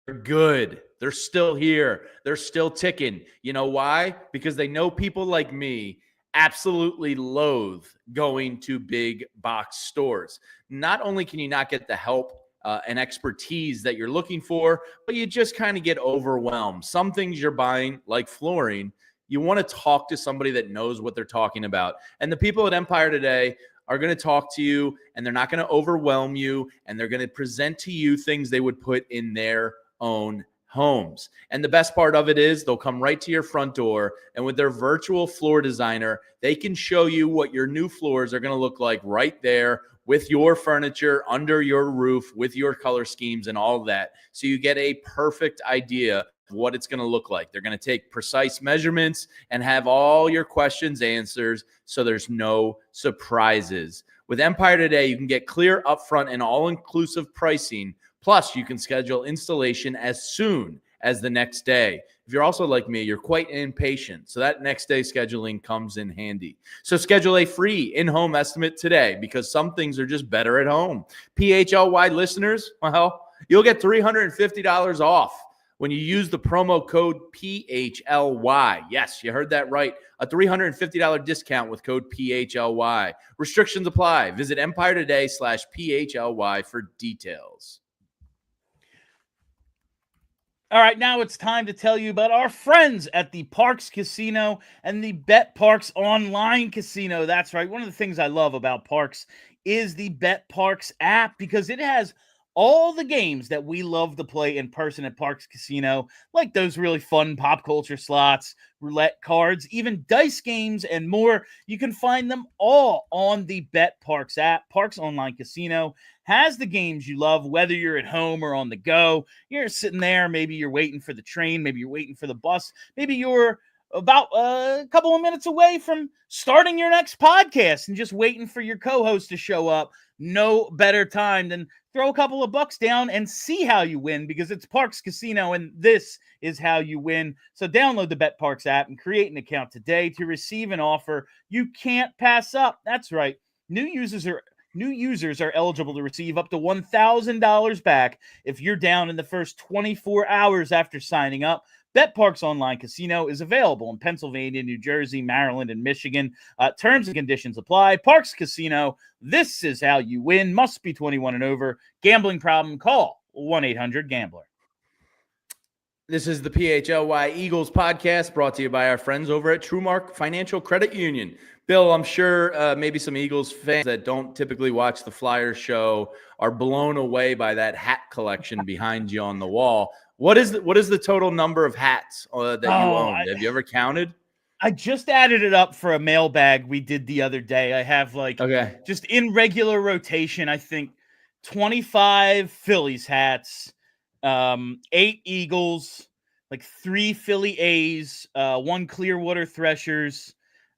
They're good. They're still here. They're still ticking. You know why? Because they know people like me absolutely loathe going to big box stores. Not only can you not get the help and expertise that you're looking for, but you just kind of get overwhelmed. Some things you're buying, like flooring, you want to talk to somebody that knows what they're talking about. And the people at Empire Today are going to talk to you, and they're not going to overwhelm you, and they're going to present to you things they would put in their own homes. And the best part of it is they'll come right to your front door, and with their virtual floor designer, they can show you what your new floors are going to look like right there with your furniture under your roof, with your color schemes and all of that. So you get a perfect idea of what it's going to look like. They're going to take precise measurements and have all your questions answered, so there's no surprises. With Empire Today, you can get clear upfront and all-inclusive pricing. Plus, you can schedule installation as soon as the next day. If you're also like me, you're quite impatient, so that next day scheduling comes in handy. So schedule a free in-home estimate today because some things are just better at home. PHLY listeners, well, you'll get $350 off when you use the promo code PHLY. Yes, you heard that right. A $350 discount with code PHLY. Restrictions apply. Visit EmpireToday.com/PHLY for details. All right, now it's time to tell you about our friends at the Parks Casino and the Bet Parks online casino. That's right. One of the things I love about Parks is the Bet Parks app because it has all the games that we love to play in person at Parks Casino, like those really fun pop culture slots, roulette cards, even dice games, and more. You can find them all on the Bet Parks app. Parks Online Casino has the games you love, whether you're at home or on the go. You're sitting there, maybe you're waiting for the train, maybe you're waiting for the bus, maybe you're about a couple of minutes away from starting your next podcast and just waiting for your co-host to show up. No better time than throw a couple of bucks down and see how you win, because it's Parks Casino and this is how you win. So download the Bet Parks app and create an account today to receive an offer you can't pass up. That's right. New users are eligible to receive up to $1,000 back if you're down in the first 24 hours after signing up. Bet Parks Online Casino is available in Pennsylvania, New Jersey, Maryland, and Michigan. Terms and conditions apply. Parks Casino, this is how you win. Must be 21 and over. Gambling problem? Call 1-800-GAMBLER. This is the PHLY Eagles podcast brought to you by our friends over at TrueMark Financial Credit Union. Bill, I'm sure maybe some Eagles fans that don't typically watch the Flyers show are blown away by that hat collection behind you on the wall. What is the total number of hats that you own? Have you ever counted? I just added it up for a mailbag we did the other day. I have just in regular rotation, I think 25 Phillies hats, 8 Eagles, 3 Philly A's, 1 Clearwater Threshers,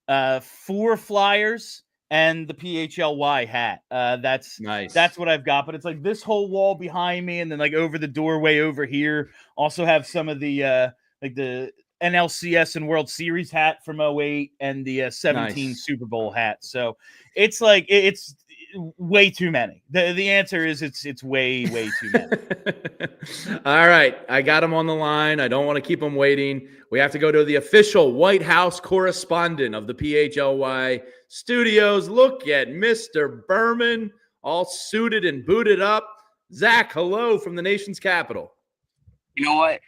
4 Flyers, and the PHLY hat. That's nice. That's what I've got. But it's this whole wall behind me, and then over the doorway over here. Also have some of the the NLCS and World Series hat from 08 and the 17 Nice. Super Bowl hat. So it's like it's way too many. The answer is it's way too many. All right, I got him on the line. I don't want to keep him waiting. We have to go to the official White House correspondent of the PHLY studios. Look at Mr. Berman, all suited and booted up. Zach, hello from the nation's capital. You know what?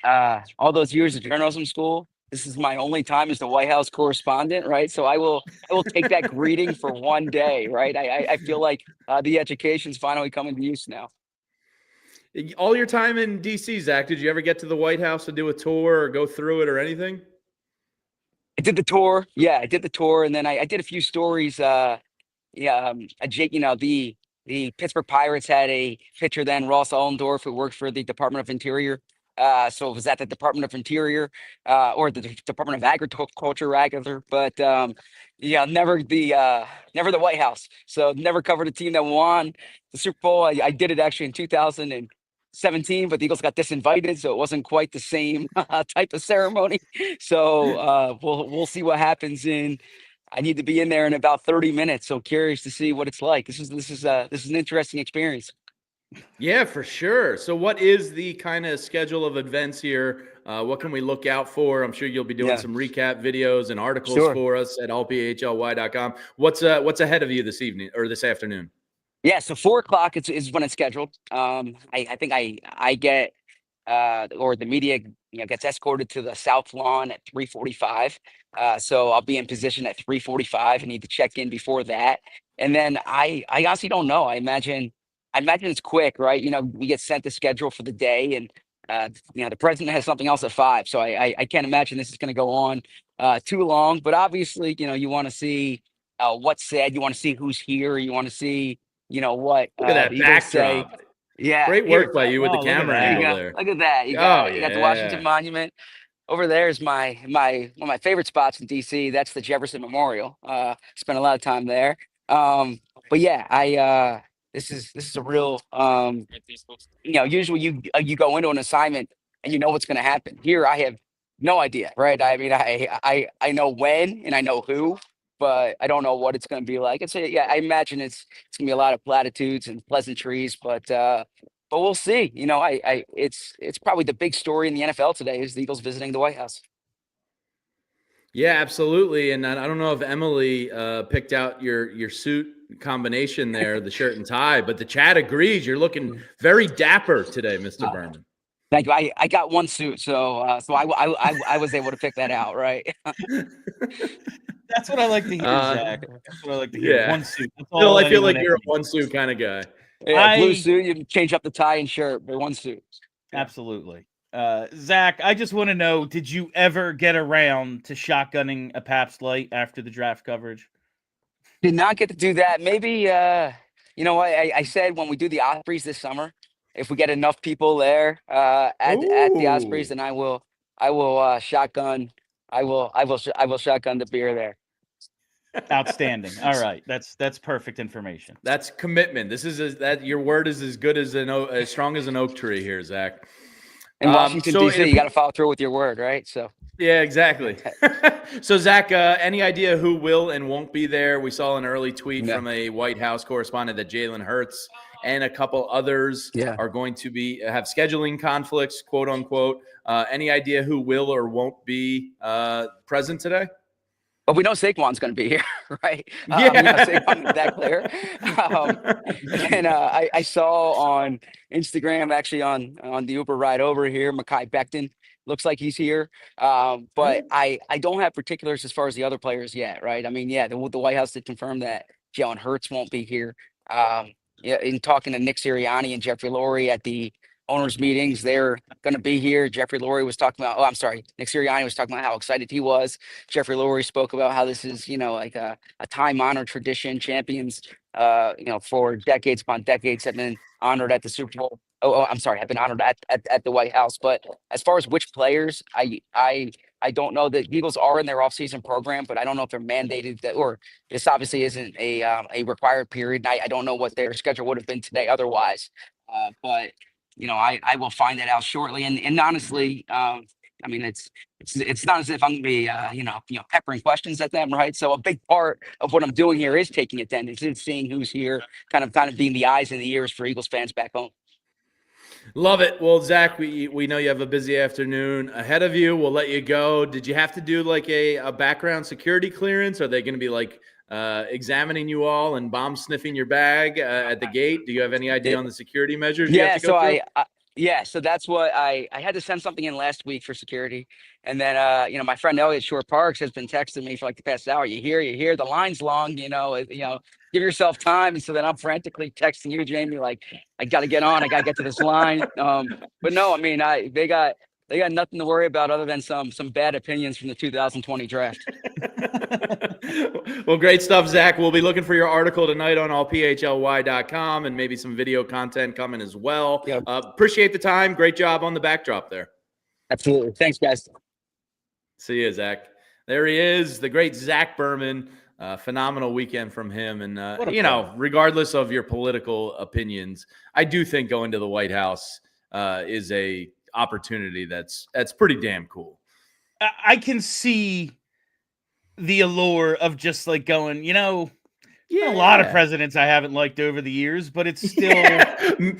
All those years of journalism school, this is my only time as the White House correspondent, right? So I will take that greeting for one day, right? I feel like the education's finally coming to use now. All your time in D.C., Zach, did you ever get to the White House to do a tour or go through it or anything? I did the tour. Yeah, I did the tour, and then I did a few stories. Jake, the Pittsburgh Pirates had a pitcher then, Ross Allendorf, who worked for the Department of Interior. So it was at the Department of Interior or the Department of Agriculture, rather. But never the White House. So never covered a team that won the Super Bowl. I did it actually in 2017, but the Eagles got disinvited, so it wasn't quite the same type of ceremony. So we'll see what happens I need to be in there in about 30 minutes. So curious to see what it's like. This is an interesting experience. Yeah, for sure. So what is the kind of schedule of events here? What can we look out for? I'm sure you'll be doing some recap videos and articles for us at allphly.com. What's ahead of you this evening or this afternoon? Yeah, so 4:00 is when it's scheduled. I think I get or the media gets escorted to the South Lawn at 3:45. So I'll be in position at 3:45. I need to check in before that, and then I honestly don't know. I imagine it's quick, right? We get sent the schedule for the day, and the president has something else at 5. So I can't imagine this is going to go on too long. But obviously, you want to see what's said. You want to see who's here. You want to see what look at that the Eagles say. backdrop. Yeah, great work by you with the camera angle there. Look at that. You got the Washington Monument. Over there is my one of my favorite spots in DC. That's the Jefferson Memorial. Spent a lot of time there. But yeah, this is a real usually you go into an assignment and you know what's going to happen. Here I have no idea, right? I mean, I know when and I know who, but I don't know what it's going to be like. I imagine it's going to be a lot of platitudes and pleasantries, but we'll see. It's probably the big story in the NFL today is the Eagles visiting the White House. Yeah, absolutely. And I don't know if Emily picked out your suit combination there, the shirt and tie, but the chat agrees. You're looking very dapper today, Mr. Berman. Thank you. I got one suit, so I was able to pick that out, right? That's what I like to hear, Zach. That's what I like to hear. Yeah. One suit. Still, I feel like you're a one suit kind of guy. Yeah, blue suit. You can change up the tie and shirt, but one suit. Absolutely. Zach, I just want to know, did you ever get around to shotgunning a Pabst Light after the draft coverage? Did not get to do that. Maybe, I said when we do the Ospreys this summer, if we get enough people there at the Ospreys, then I will shotgun. I will shotgun the beer there. Outstanding. All right, that's perfect information. That's commitment. This is that your word is as good as as strong as an oak tree here, Zach. In Washington D.C., you got to follow through with your word, right? So. Yeah, exactly. So, Zach, any idea who will and won't be there? We saw an early tweet from a White House correspondent that Jalen Hurts and a couple others are going to have scheduling conflicts, quote unquote. Any idea who will or won't be present today? Well, we know Saquon's going to be here, right? Saquon is that clear. And I saw on Instagram, actually on the Uber ride over here, Mekhi Becton looks like he's here. But I don't have particulars as far as the other players yet, right? I mean, the White House did confirm that Jalen Hurts won't be here. In talking to Nick Sirianni and Jeffrey Lurie at the owners meetings, they're going to be here. Jeffrey Lurie was talking about, Nick Sirianni was talking about how excited he was. Jeffrey Lurie spoke about how this is, like a time-honored tradition. Champions, for decades upon decades have been honored at the Super Bowl. Have been honored at the White House. But as far as which players, I don't know. The Eagles are in their offseason program, but I don't know if they're mandated or this obviously isn't a required period. I don't know what their schedule would have been today otherwise. But I will find that out shortly. And honestly, I mean, it's not as if I'm going to be, peppering questions at them, right? So a big part of what I'm doing here is taking attendance and seeing who's here, kind of being the eyes and the ears for Eagles fans back home. Love it. Well, Zach, we know you have a busy afternoon ahead of you. We'll let you go. Did you have to do like a background security clearance? Are they going to be like examining you all and bomb sniffing your bag at the gate? Do you have any idea on the security measures you have to go through? So that's what I had to send something in last week for security. And then, my friend Elliot Shore Parks has been texting me for like the past hour. You hear the line's long, give yourself time. And so then I'm frantically texting you, Jamie, like, I got to get on. I got to get to this line. But no, I mean, they got nothing to worry about other than some bad opinions from the 2020 draft. Well, great stuff, Zach. We'll be looking for your article tonight on allphly.com and maybe some video content coming as well. Yep. Appreciate the time. Great job on the backdrop there. Absolutely. Thanks, guys. See you, Zach. There he is, the great Zach Berman. Phenomenal weekend from him. And, regardless of your political opinions, I do think going to the White House is a opportunity that's pretty damn cool. I can see the allure of just like going, a lot of presidents I haven't liked over the years, but it's still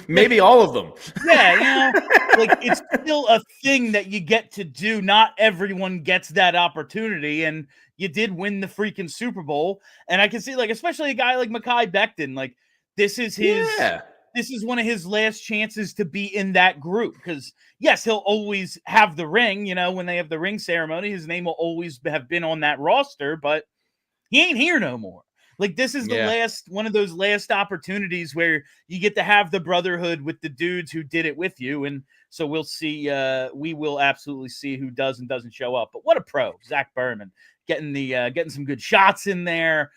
maybe all of them. Yeah, like it's still a thing that you get to do. Not everyone gets that opportunity, and you did win the freaking Super Bowl. And I can see, like, especially a guy like Mekhi Becton, like this is his. Yeah. This is one of his last chances to be in that group because, yes, he'll always have the ring. When they have the ring ceremony, his name will always have been on that roster, but he ain't here no more. Like, this is the one of those last opportunities where you get to have the brotherhood with the dudes who did it with you. And so we'll see. We will absolutely see who does and doesn't show up. But what a pro, Zach Berman, getting some good shots in there.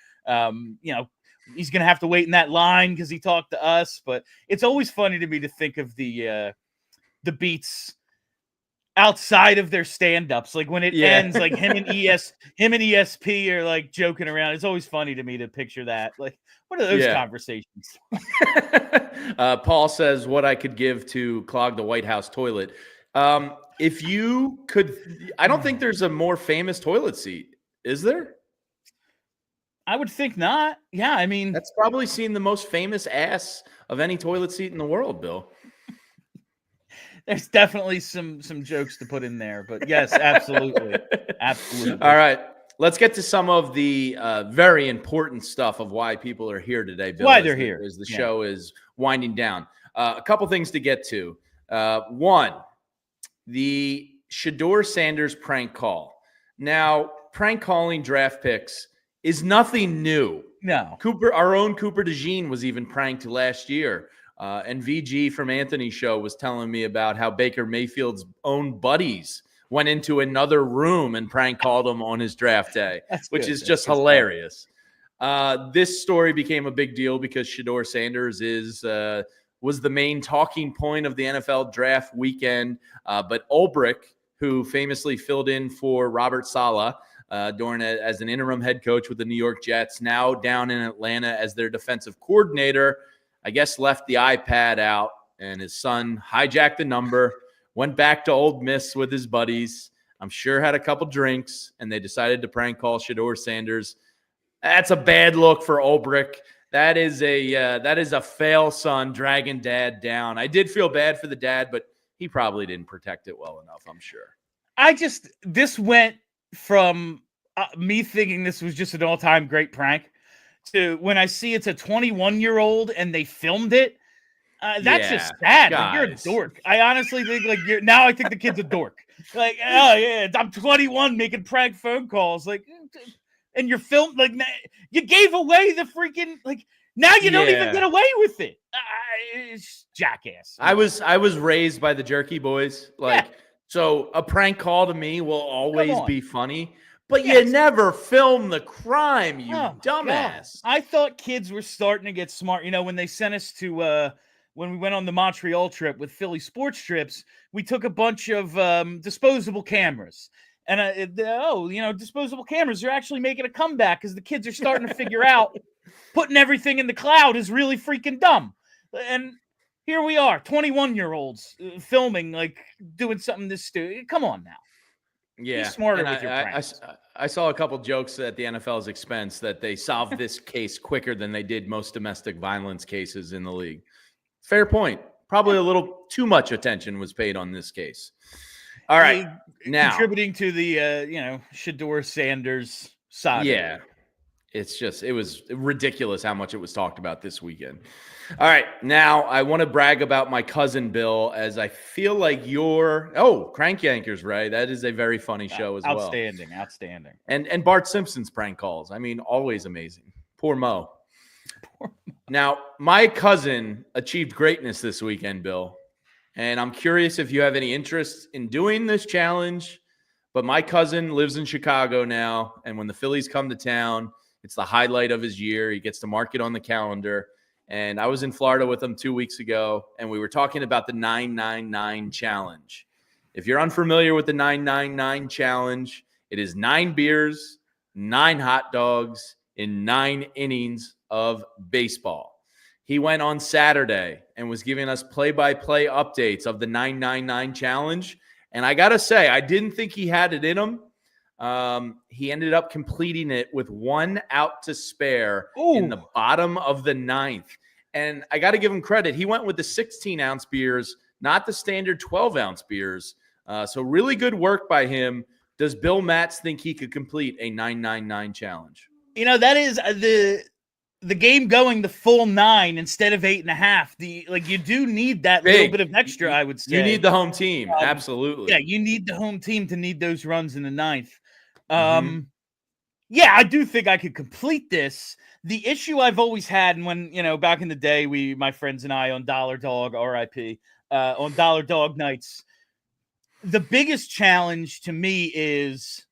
He's going to have to wait in that line because he talked to us. But it's always funny to me to think of the beats outside of their stand-ups. Like when it ends, like him and ESP are like joking around. It's always funny to me to picture that. Like, what are those conversations? Paul says what I could give to clog the White House toilet. If you could, I don't think there's a more famous toilet seat. Is there? I would think not. Yeah, I mean, that's probably seen the most famous ass of any toilet seat in the world, Bill. There's definitely some jokes to put in there, but yes, absolutely. Absolutely. All right. Let's get to some of the very important stuff of why people are here today, Bill. Why they're here. As the show is winding down. A couple things to get to. One, the Shedeur Sanders prank call. Now, prank calling draft picks is nothing new. No. Our own Cooper DeJean was even pranked last year. And VG from Anthony's show was telling me about how Baker Mayfield's own buddies went into another room and prank called him on his draft day, which is just hilarious. This story became a big deal because Shedeur Sanders was the main talking point of the NFL draft weekend. But Ulbrich, who famously filled in for Robert Saleh, as an interim head coach with the New York Jets, now down in Atlanta as their defensive coordinator, I guess left the iPad out and his son hijacked the number, went back to Ole Miss with his buddies. I'm sure had a couple drinks, and they decided to prank call Shedeur Sanders. That's a bad look for Ulbrich. That is a fail son dragging dad down. I did feel bad for the dad, but he probably didn't protect it well enough, I'm sure. This went from me thinking this was just an all-time great prank to when I see it's a 21-year-old and they filmed it. That's just sad. Like, you're a dork. I honestly think I think the kid's a dork. Like, oh yeah, I'm 21 making prank phone calls. Like, and you're filmed, like, you gave away the freaking, like, now you don't even get away with it. It's jackass. I was raised by the Jerky Boys. So a prank call to me will always be funny. But you never film the crime, you dumbass. God. I thought kids were starting to get smart. When they sent us to when we went on the Montreal trip with Philly Sports Trips, we took a bunch of disposable cameras. And, disposable cameras are actually making a comeback because the kids are starting to figure out putting everything in the cloud is really freaking dumb. And here we are, 21-year-olds filming, like, doing something this stupid. Come on now. Yeah. Be smarter And with your pranks. I saw a couple jokes at the NFL's expense that they solved this case quicker than they did most domestic violence cases in the league. Fair point. Probably a little too much attention was paid on this case. All right. Now, contributing to the, Shedeur Sanders saga. Yeah. It was ridiculous how much it was talked about this weekend. All right. Now, I want to brag about my cousin, Bill, as I feel like Crank Yankers, right? That is a very funny show as well. Outstanding. And Bart Simpson's prank calls. I mean, always amazing. Poor Mo. Now, my cousin achieved greatness this weekend, Bill. And I'm curious if you have any interest in doing this challenge. But my cousin lives in Chicago now. And when the Phillies come to town, it's the highlight of his year. He gets to mark it on the calendar. And I was in Florida with him 2 weeks ago, and we were talking about the 999 challenge. If you're unfamiliar with the 999 challenge, it is 9 beers, 9 hot dogs in 9 innings of baseball. He went on Saturday and was giving us play-by-play updates of the 999 challenge. And I got to say, I didn't think he had it in him. He ended up completing it with 1 out to spare in the bottom of the 9th. And I got to give him credit. He went with the 16-ounce beers, not the standard 12-ounce beers. So really good work by him. Does Bill Matz think he could complete a 999 challenge? That is the game going the full 9 instead of 8.5. You do need that little bit of extra, I would say. You need the home team. Absolutely. Yeah, you need the home team to need those runs in the 9th. Yeah, I do think I could complete this. The issue I've always had, and when, back in the day, my friends and I on Dollar Dog, RIP, on Dollar Dog nights, the biggest challenge to me is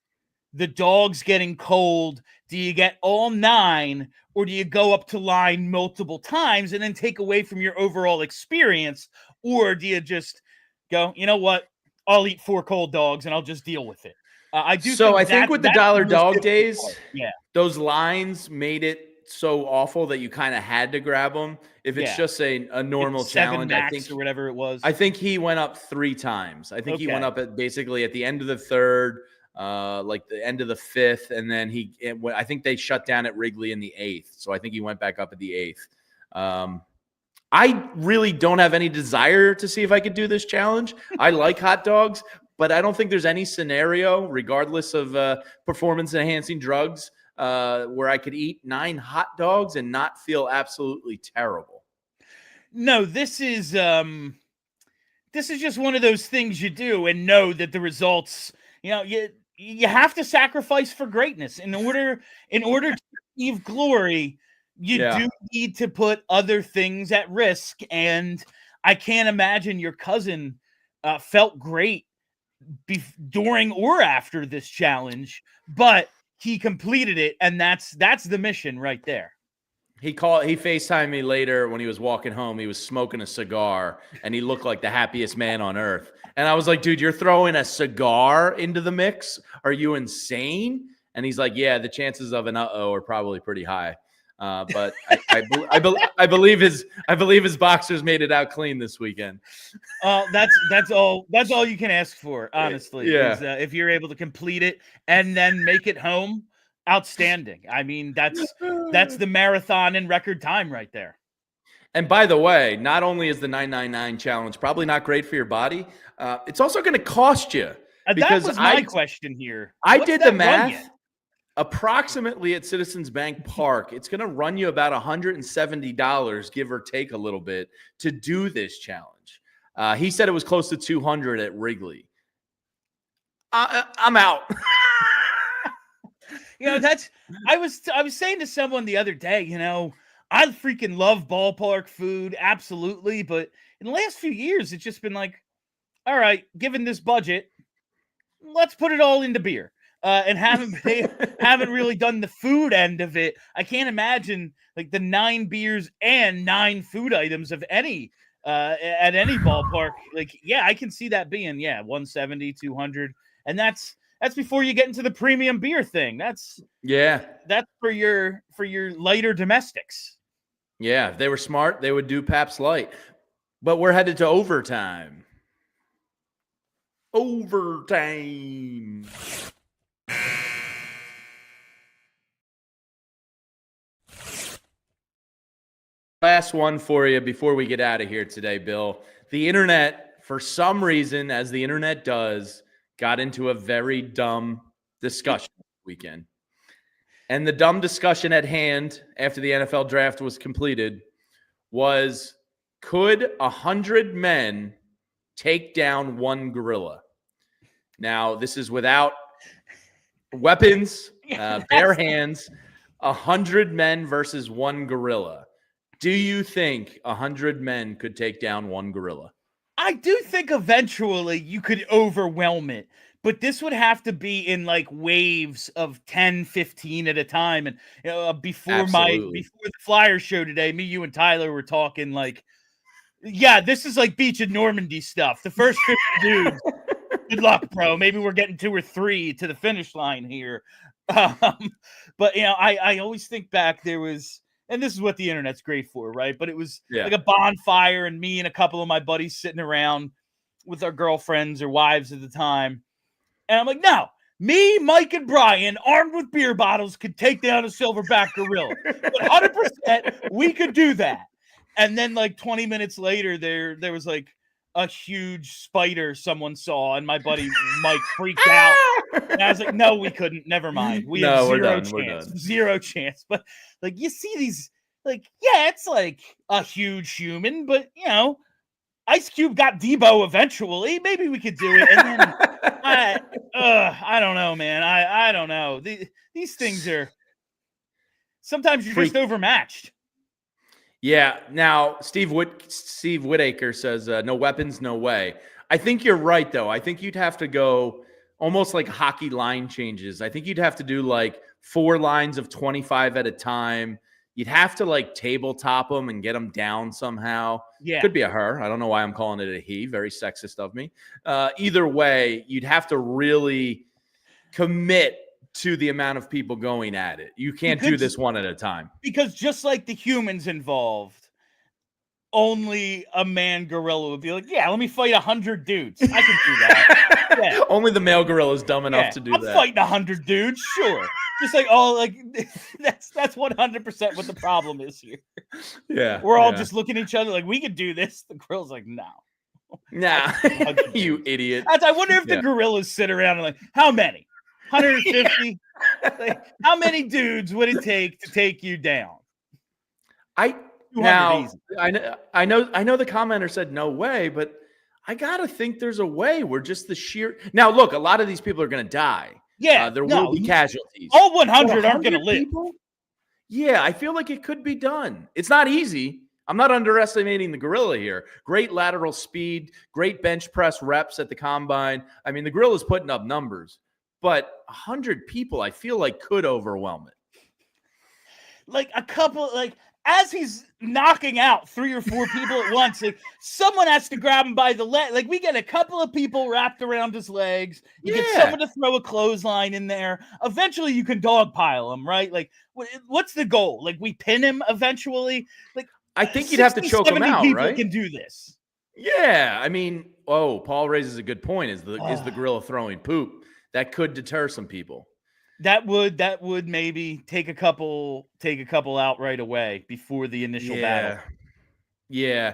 the dogs getting cold. Do you get all 9, or do you go up to line multiple times and then take away from your overall experience? Or do you just go, you know what, I'll eat 4 cold dogs and I'll just deal with it? I think with the Dollar Dog days, yeah, those lines made it so awful that you kind of had to grab them. If it's just a normal challenge, I think, or whatever it was. I think he went up 3 times. I think he went up at basically at the end of the 3rd, like the end of the 5th, and then I think they shut down at Wrigley in the 8th. So I think he went back up at the 8th. I really don't have any desire to see if I could do this challenge. I like hot dogs, but I don't think there's any scenario, regardless of performance-enhancing drugs, where I could eat 9 hot dogs and not feel absolutely terrible. No, this is just one of those things you do and know that the results, you have to sacrifice for greatness in order to achieve glory. You do need to put other things at risk, and I can't imagine your cousin felt great during or after this challenge, but he completed it, and that's the mission right there. He FaceTimed me later when he was walking home. He was smoking a cigar, and he looked like the happiest man on earth. And I was like, dude, you're throwing a cigar into the mix? Are you insane? And he's like, yeah, the chances of an are probably pretty high. But I believe his boxers made it out clean this weekend. That's all you can ask for, honestly. Yeah. Is, if you're able to complete it and then make it home, outstanding. I mean, that's the marathon in record time right there. And by the way, not only is the 999 challenge probably not great for your body, it's also going to cost you. That was my question here. I did the math. Approximately at Citizens Bank Park, it's going to run you about $170, give or take a little bit, to do this challenge. He said it was close to $200 at Wrigley. I'm out. I was saying to someone the other day, I freaking love ballpark food, absolutely, but in the last few years, it's just been like, all right, given this budget, let's put it all into beer. And haven't really done the food end of it. I can't imagine like the 9 beers and 9 food items of any at any ballpark. Like, yeah, I can see that being 170, 200, and that's before you get into the premium beer thing. That's for your lighter domestics. Yeah, if they were smart, they would do Pabst Light. But we're headed to overtime. overtime. Last one for you before we get out of here today, Bill. The internet, for some reason, as the internet does, got into a very dumb discussion this weekend. And the dumb discussion at hand after the NFL draft was completed was, could 100 men take down one gorilla? Now, this is without weapons, bare hands, 100 men versus one gorilla. Do you think 100 men could take down one gorilla? I do think eventually you could overwhelm it, but this would have to be in like waves of 10, 15 at a time. And before the Flyers show today, me, you, and Tyler were talking like, yeah, this is like Beach and Normandy stuff. The first 50 dudes, good luck, bro. Maybe we're getting 2 or 3 to the finish line here. But I always think back, there was. And this is what the internet's great for, right? But it was like a bonfire and me and a couple of my buddies sitting around with our girlfriends or wives at the time. And I'm like, no, me, Mike, and Brian, armed with beer bottles, could take down a silverback gorilla. 100% we could do that. And then like 20 minutes later, there was like a huge spider someone saw, and my buddy Mike freaked out. And I was like, no, we couldn't. Never mind. We have zero chance. Zero chance. But like, you see these, like, yeah, it's like a huge human, but Ice Cube got Debo eventually. Maybe we could do it. And then I don't know, man. I don't know. These things are sometimes you're just overmatched. Yeah. Now, Steve Whitaker says, no weapons, no way. I think you're right, though. I think you'd have to go almost like hockey line changes. I think you'd have to do like 4 lines of 25 at a time. You'd have to like tabletop them and get them down somehow. Yeah. Could be a her. I don't know why I'm calling it a he. Very sexist of me. Either way, you'd have to really commit to the amount of people going at it. You can't do this one at a time. Because just like the humans involved, only a man gorilla would be like, yeah, let me fight 100 dudes. I can do that. Yeah. Only the male gorilla is dumb enough to do that. I'm fighting 100 dudes, sure. Just like, that's 100% what the problem is here. Yeah. We're all just looking at each other like, we could do this. The gorilla's like, no. Nah, you idiot. I wonder if the gorillas sit around and like, how many? 150? Like, how many dudes would it take to take you down? I know the commenter said no way, but I gotta think there's a way where just the sheer. Now, look, a lot of these people are gonna die. Yeah, there will be casualties. All 100 aren't gonna live. Yeah, I feel like it could be done. It's not easy. I'm not underestimating the gorilla here. Great lateral speed, great bench press reps at the combine. I mean, the gorilla's putting up numbers. But 100 people, I feel like, could overwhelm it. Like a couple, like as he's knocking out 3 or 4 people at once, like someone has to grab him by the leg. Like we get a couple of people wrapped around his legs. You get someone to throw a clothesline in there. Eventually, you can dogpile him, right? Like, what's the goal? Like we pin him eventually. Like I think you'd have to choke him out, people right? Can do this. Yeah, I mean, Paul raises a good point. Is the gorilla throwing poop? That could deter some people. That would maybe take a couple out right away before the initial battle. Yeah.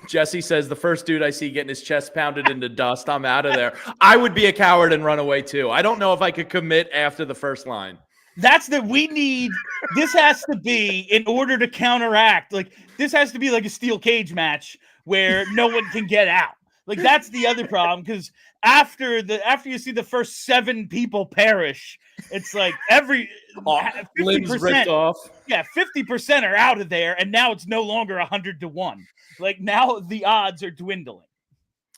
Jesse says the first dude I see getting his chest pounded into dust, I'm out of there. I would be a coward and run away too. I don't know if I could commit after the first line. We need, this has to be in order to counteract. Like this has to be like a steel cage match where no one can get out. Like that's the other problem, because after you see the first 7 people perish, it's like every limbs ripped off. Yeah, 50% are out of there, and now it's no longer 100-1. Like now the odds are dwindling.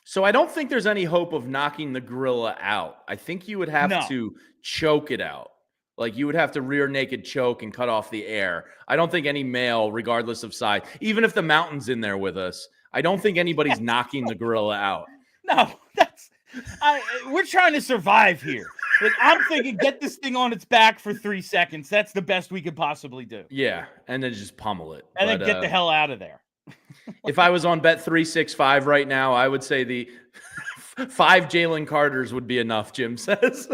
So I don't think there's any hope of knocking the gorilla out. I think you would have to choke it out. Like you would have to rear naked choke and cut off the air. I don't think any male, regardless of size, even if the mountain's in there with us, I don't think anybody's knocking the gorilla out. No, we're trying to survive here. Like I'm thinking, get this thing on its back for 3 seconds. That's the best we could possibly do. Yeah, and then just pummel it. And then get the hell out of there. If I was on Bet365 right now, I would say the 5 Jalen Carters would be enough, Jim says.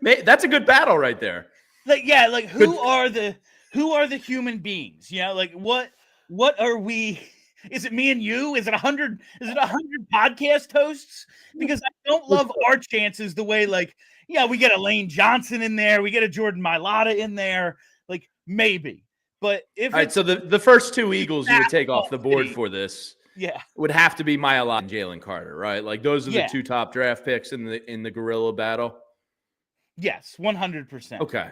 That's a good battle right there. Who are the human beings? What are we? Is it me and you? Is it 100 podcast hosts? Because I don't love our chances the way we get a Lane Johnson in there, we get a Jordan Mailata in there, maybe. But if all right, so the first 2 Eagles you would take off the board for this, would have to be Mailata and Jalen Carter, right? Those are the 2 top draft picks in the guerrilla battle. Yes, 100%. Okay.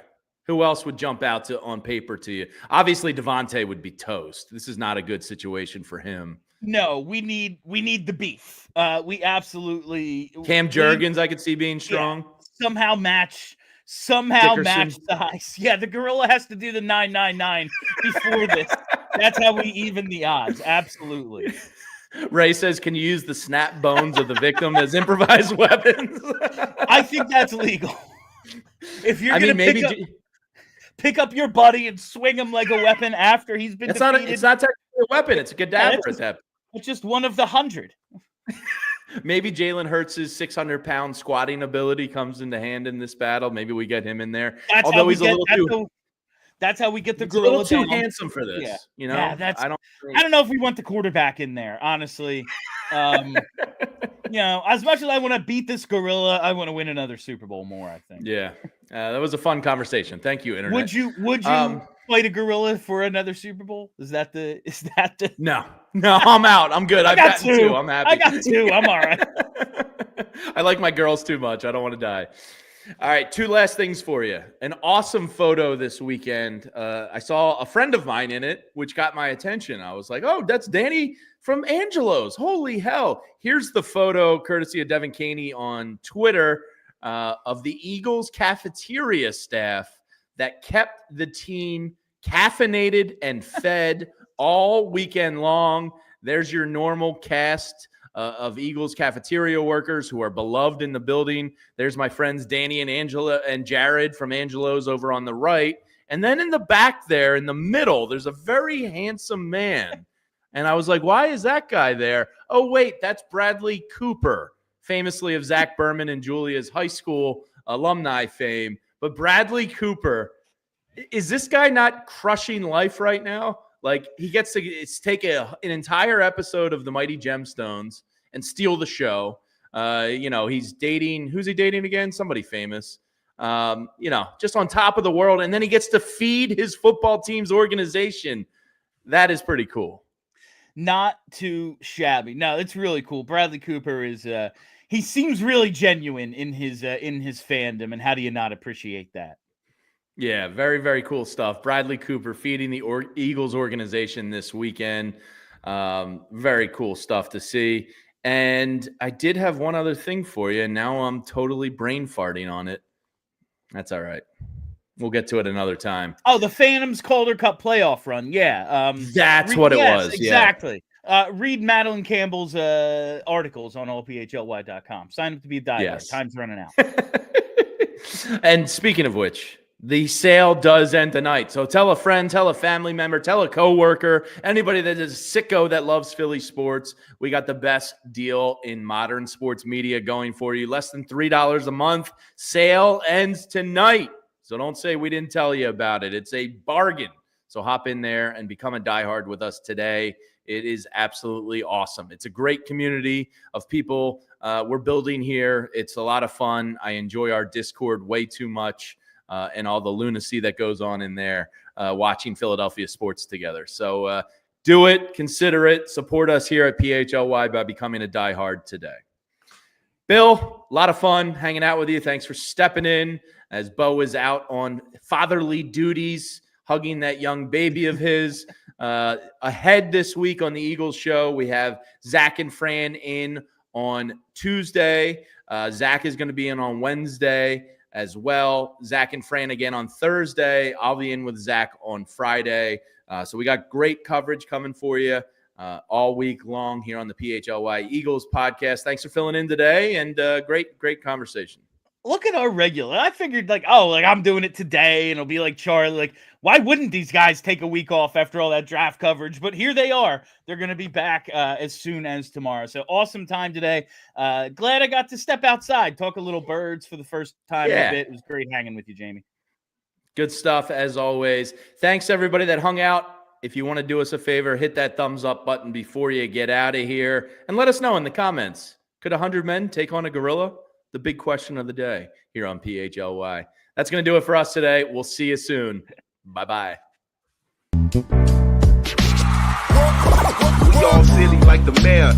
Who else would jump out on paper to you? Obviously, Devontae would be toast. This is not a good situation for him. No, we need the beef. We absolutely Cam Jurgens, I could see being strong. Somehow match size. Yeah, the gorilla has to do the 999 before this. That's how we even the odds. Absolutely. Ray says, can you use the snap bones of the victim as improvised weapons? I think that's legal. If you're going to pick up your buddy and swing him like a weapon after he's been defeated. It's not technically a weapon. It's a cadaver at that. It's just one of the 100. Maybe Jalen Hurts' 600-pound squatting ability comes into hand in this battle. Maybe we get him in there. That's how we get the gorilla too handsome for this. Yeah. I don't know if we want the quarterback in there, honestly. As much as I want to beat this gorilla, I want to win another Super Bowl more, I think. Yeah. That was a fun conversation. Thank you, Internet. Would you fight a gorilla for another Super Bowl? Is that the No, I'm out. I'm good. I've got 2. I'm happy. I got 2. I'm all right. I like my girls too much. I don't want to die. All right, 2 last things for you. An awesome photo this weekend. I saw a friend of mine in it, which got my attention. I was like, oh, that's Danny from Angelo's. Holy hell. Here's the photo, courtesy of Devin Caney on Twitter, of the Eagles cafeteria staff that kept the team caffeinated and fed all weekend long. There's your normal cast of Eagles cafeteria workers who are beloved in the building. There's my friends Danny and Angela and Jared from Angelo's over on the right. And then in the back there, in the middle, there's a very handsome man. And I was like, why is that guy there? Oh, wait, that's Bradley Cooper, famously of Zach Berman and Julia's high school alumni fame. But Bradley Cooper, is this guy not crushing life right now? He gets to take an entire episode of The Mighty Gemstones and steal the show. He's dating. Who's he dating again? Somebody famous. Just on top of the world. And then he gets to feed his football team's organization. That is pretty cool. Not too shabby. No, it's really cool. Bradley Cooper is he seems really genuine in his fandom, and how do you not appreciate that? Yeah, very, very cool stuff. Bradley Cooper feeding the Eagles organization this weekend. Very cool stuff to see. And I did have one other thing for you, and now I'm totally brain farting on it. That's all right. We'll get to it another time. Oh, the Phantoms Calder Cup playoff run. Yeah. That's what it was. Exactly. Read Madeline Campbell's articles on allphly.com. Sign up to be a diehard. Yes. Time's running out. And speaking of which, the sale does end tonight. So tell a friend, tell a family member, tell a coworker, anybody that is a sicko that loves Philly sports. We got the best deal in modern sports media going for you. Less than $3 a month. Sale ends tonight. So don't say we didn't tell you about it. It's a bargain. So hop in there and become a diehard with us today. It is absolutely awesome. It's a great community of people we're building here. It's a lot of fun. I enjoy our Discord way too much. And all the lunacy that goes on in there, watching Philadelphia sports together. So do it, consider it, support us here at PHLY by becoming a diehard today. Bill, a lot of fun hanging out with you. Thanks for stepping in as Bo is out on fatherly duties, hugging that young baby of his. Ahead this week on the Eagles show, we have Zach and Fran in on Tuesday. Zach is going to be in on Wednesday as well. Zach and Fran again on Thursday. I'll be in with Zach on Friday. So we got great coverage coming for you all week long here on the PHLY Eagles podcast. Thanks for filling in today, and great conversation. look at our regular. I figured I'm doing it today and it'll be like Charlie. Like, why wouldn't these guys take a week off after all that draft coverage? But here they are. They're going to be back as soon as tomorrow. So awesome time today. Glad I got to step outside, talk a little birds for the first time in a bit. It was great hanging with you, Jamie. Good stuff as always. Thanks everybody that hung out. If you want to do us a favor, hit that thumbs up button before you get out of here and let us know in the comments. Could 100 men take on a gorilla? The big question of the day here on PHLY. That's going to do it for us today. We'll see you soon. Bye-bye. We all silly like the mayor.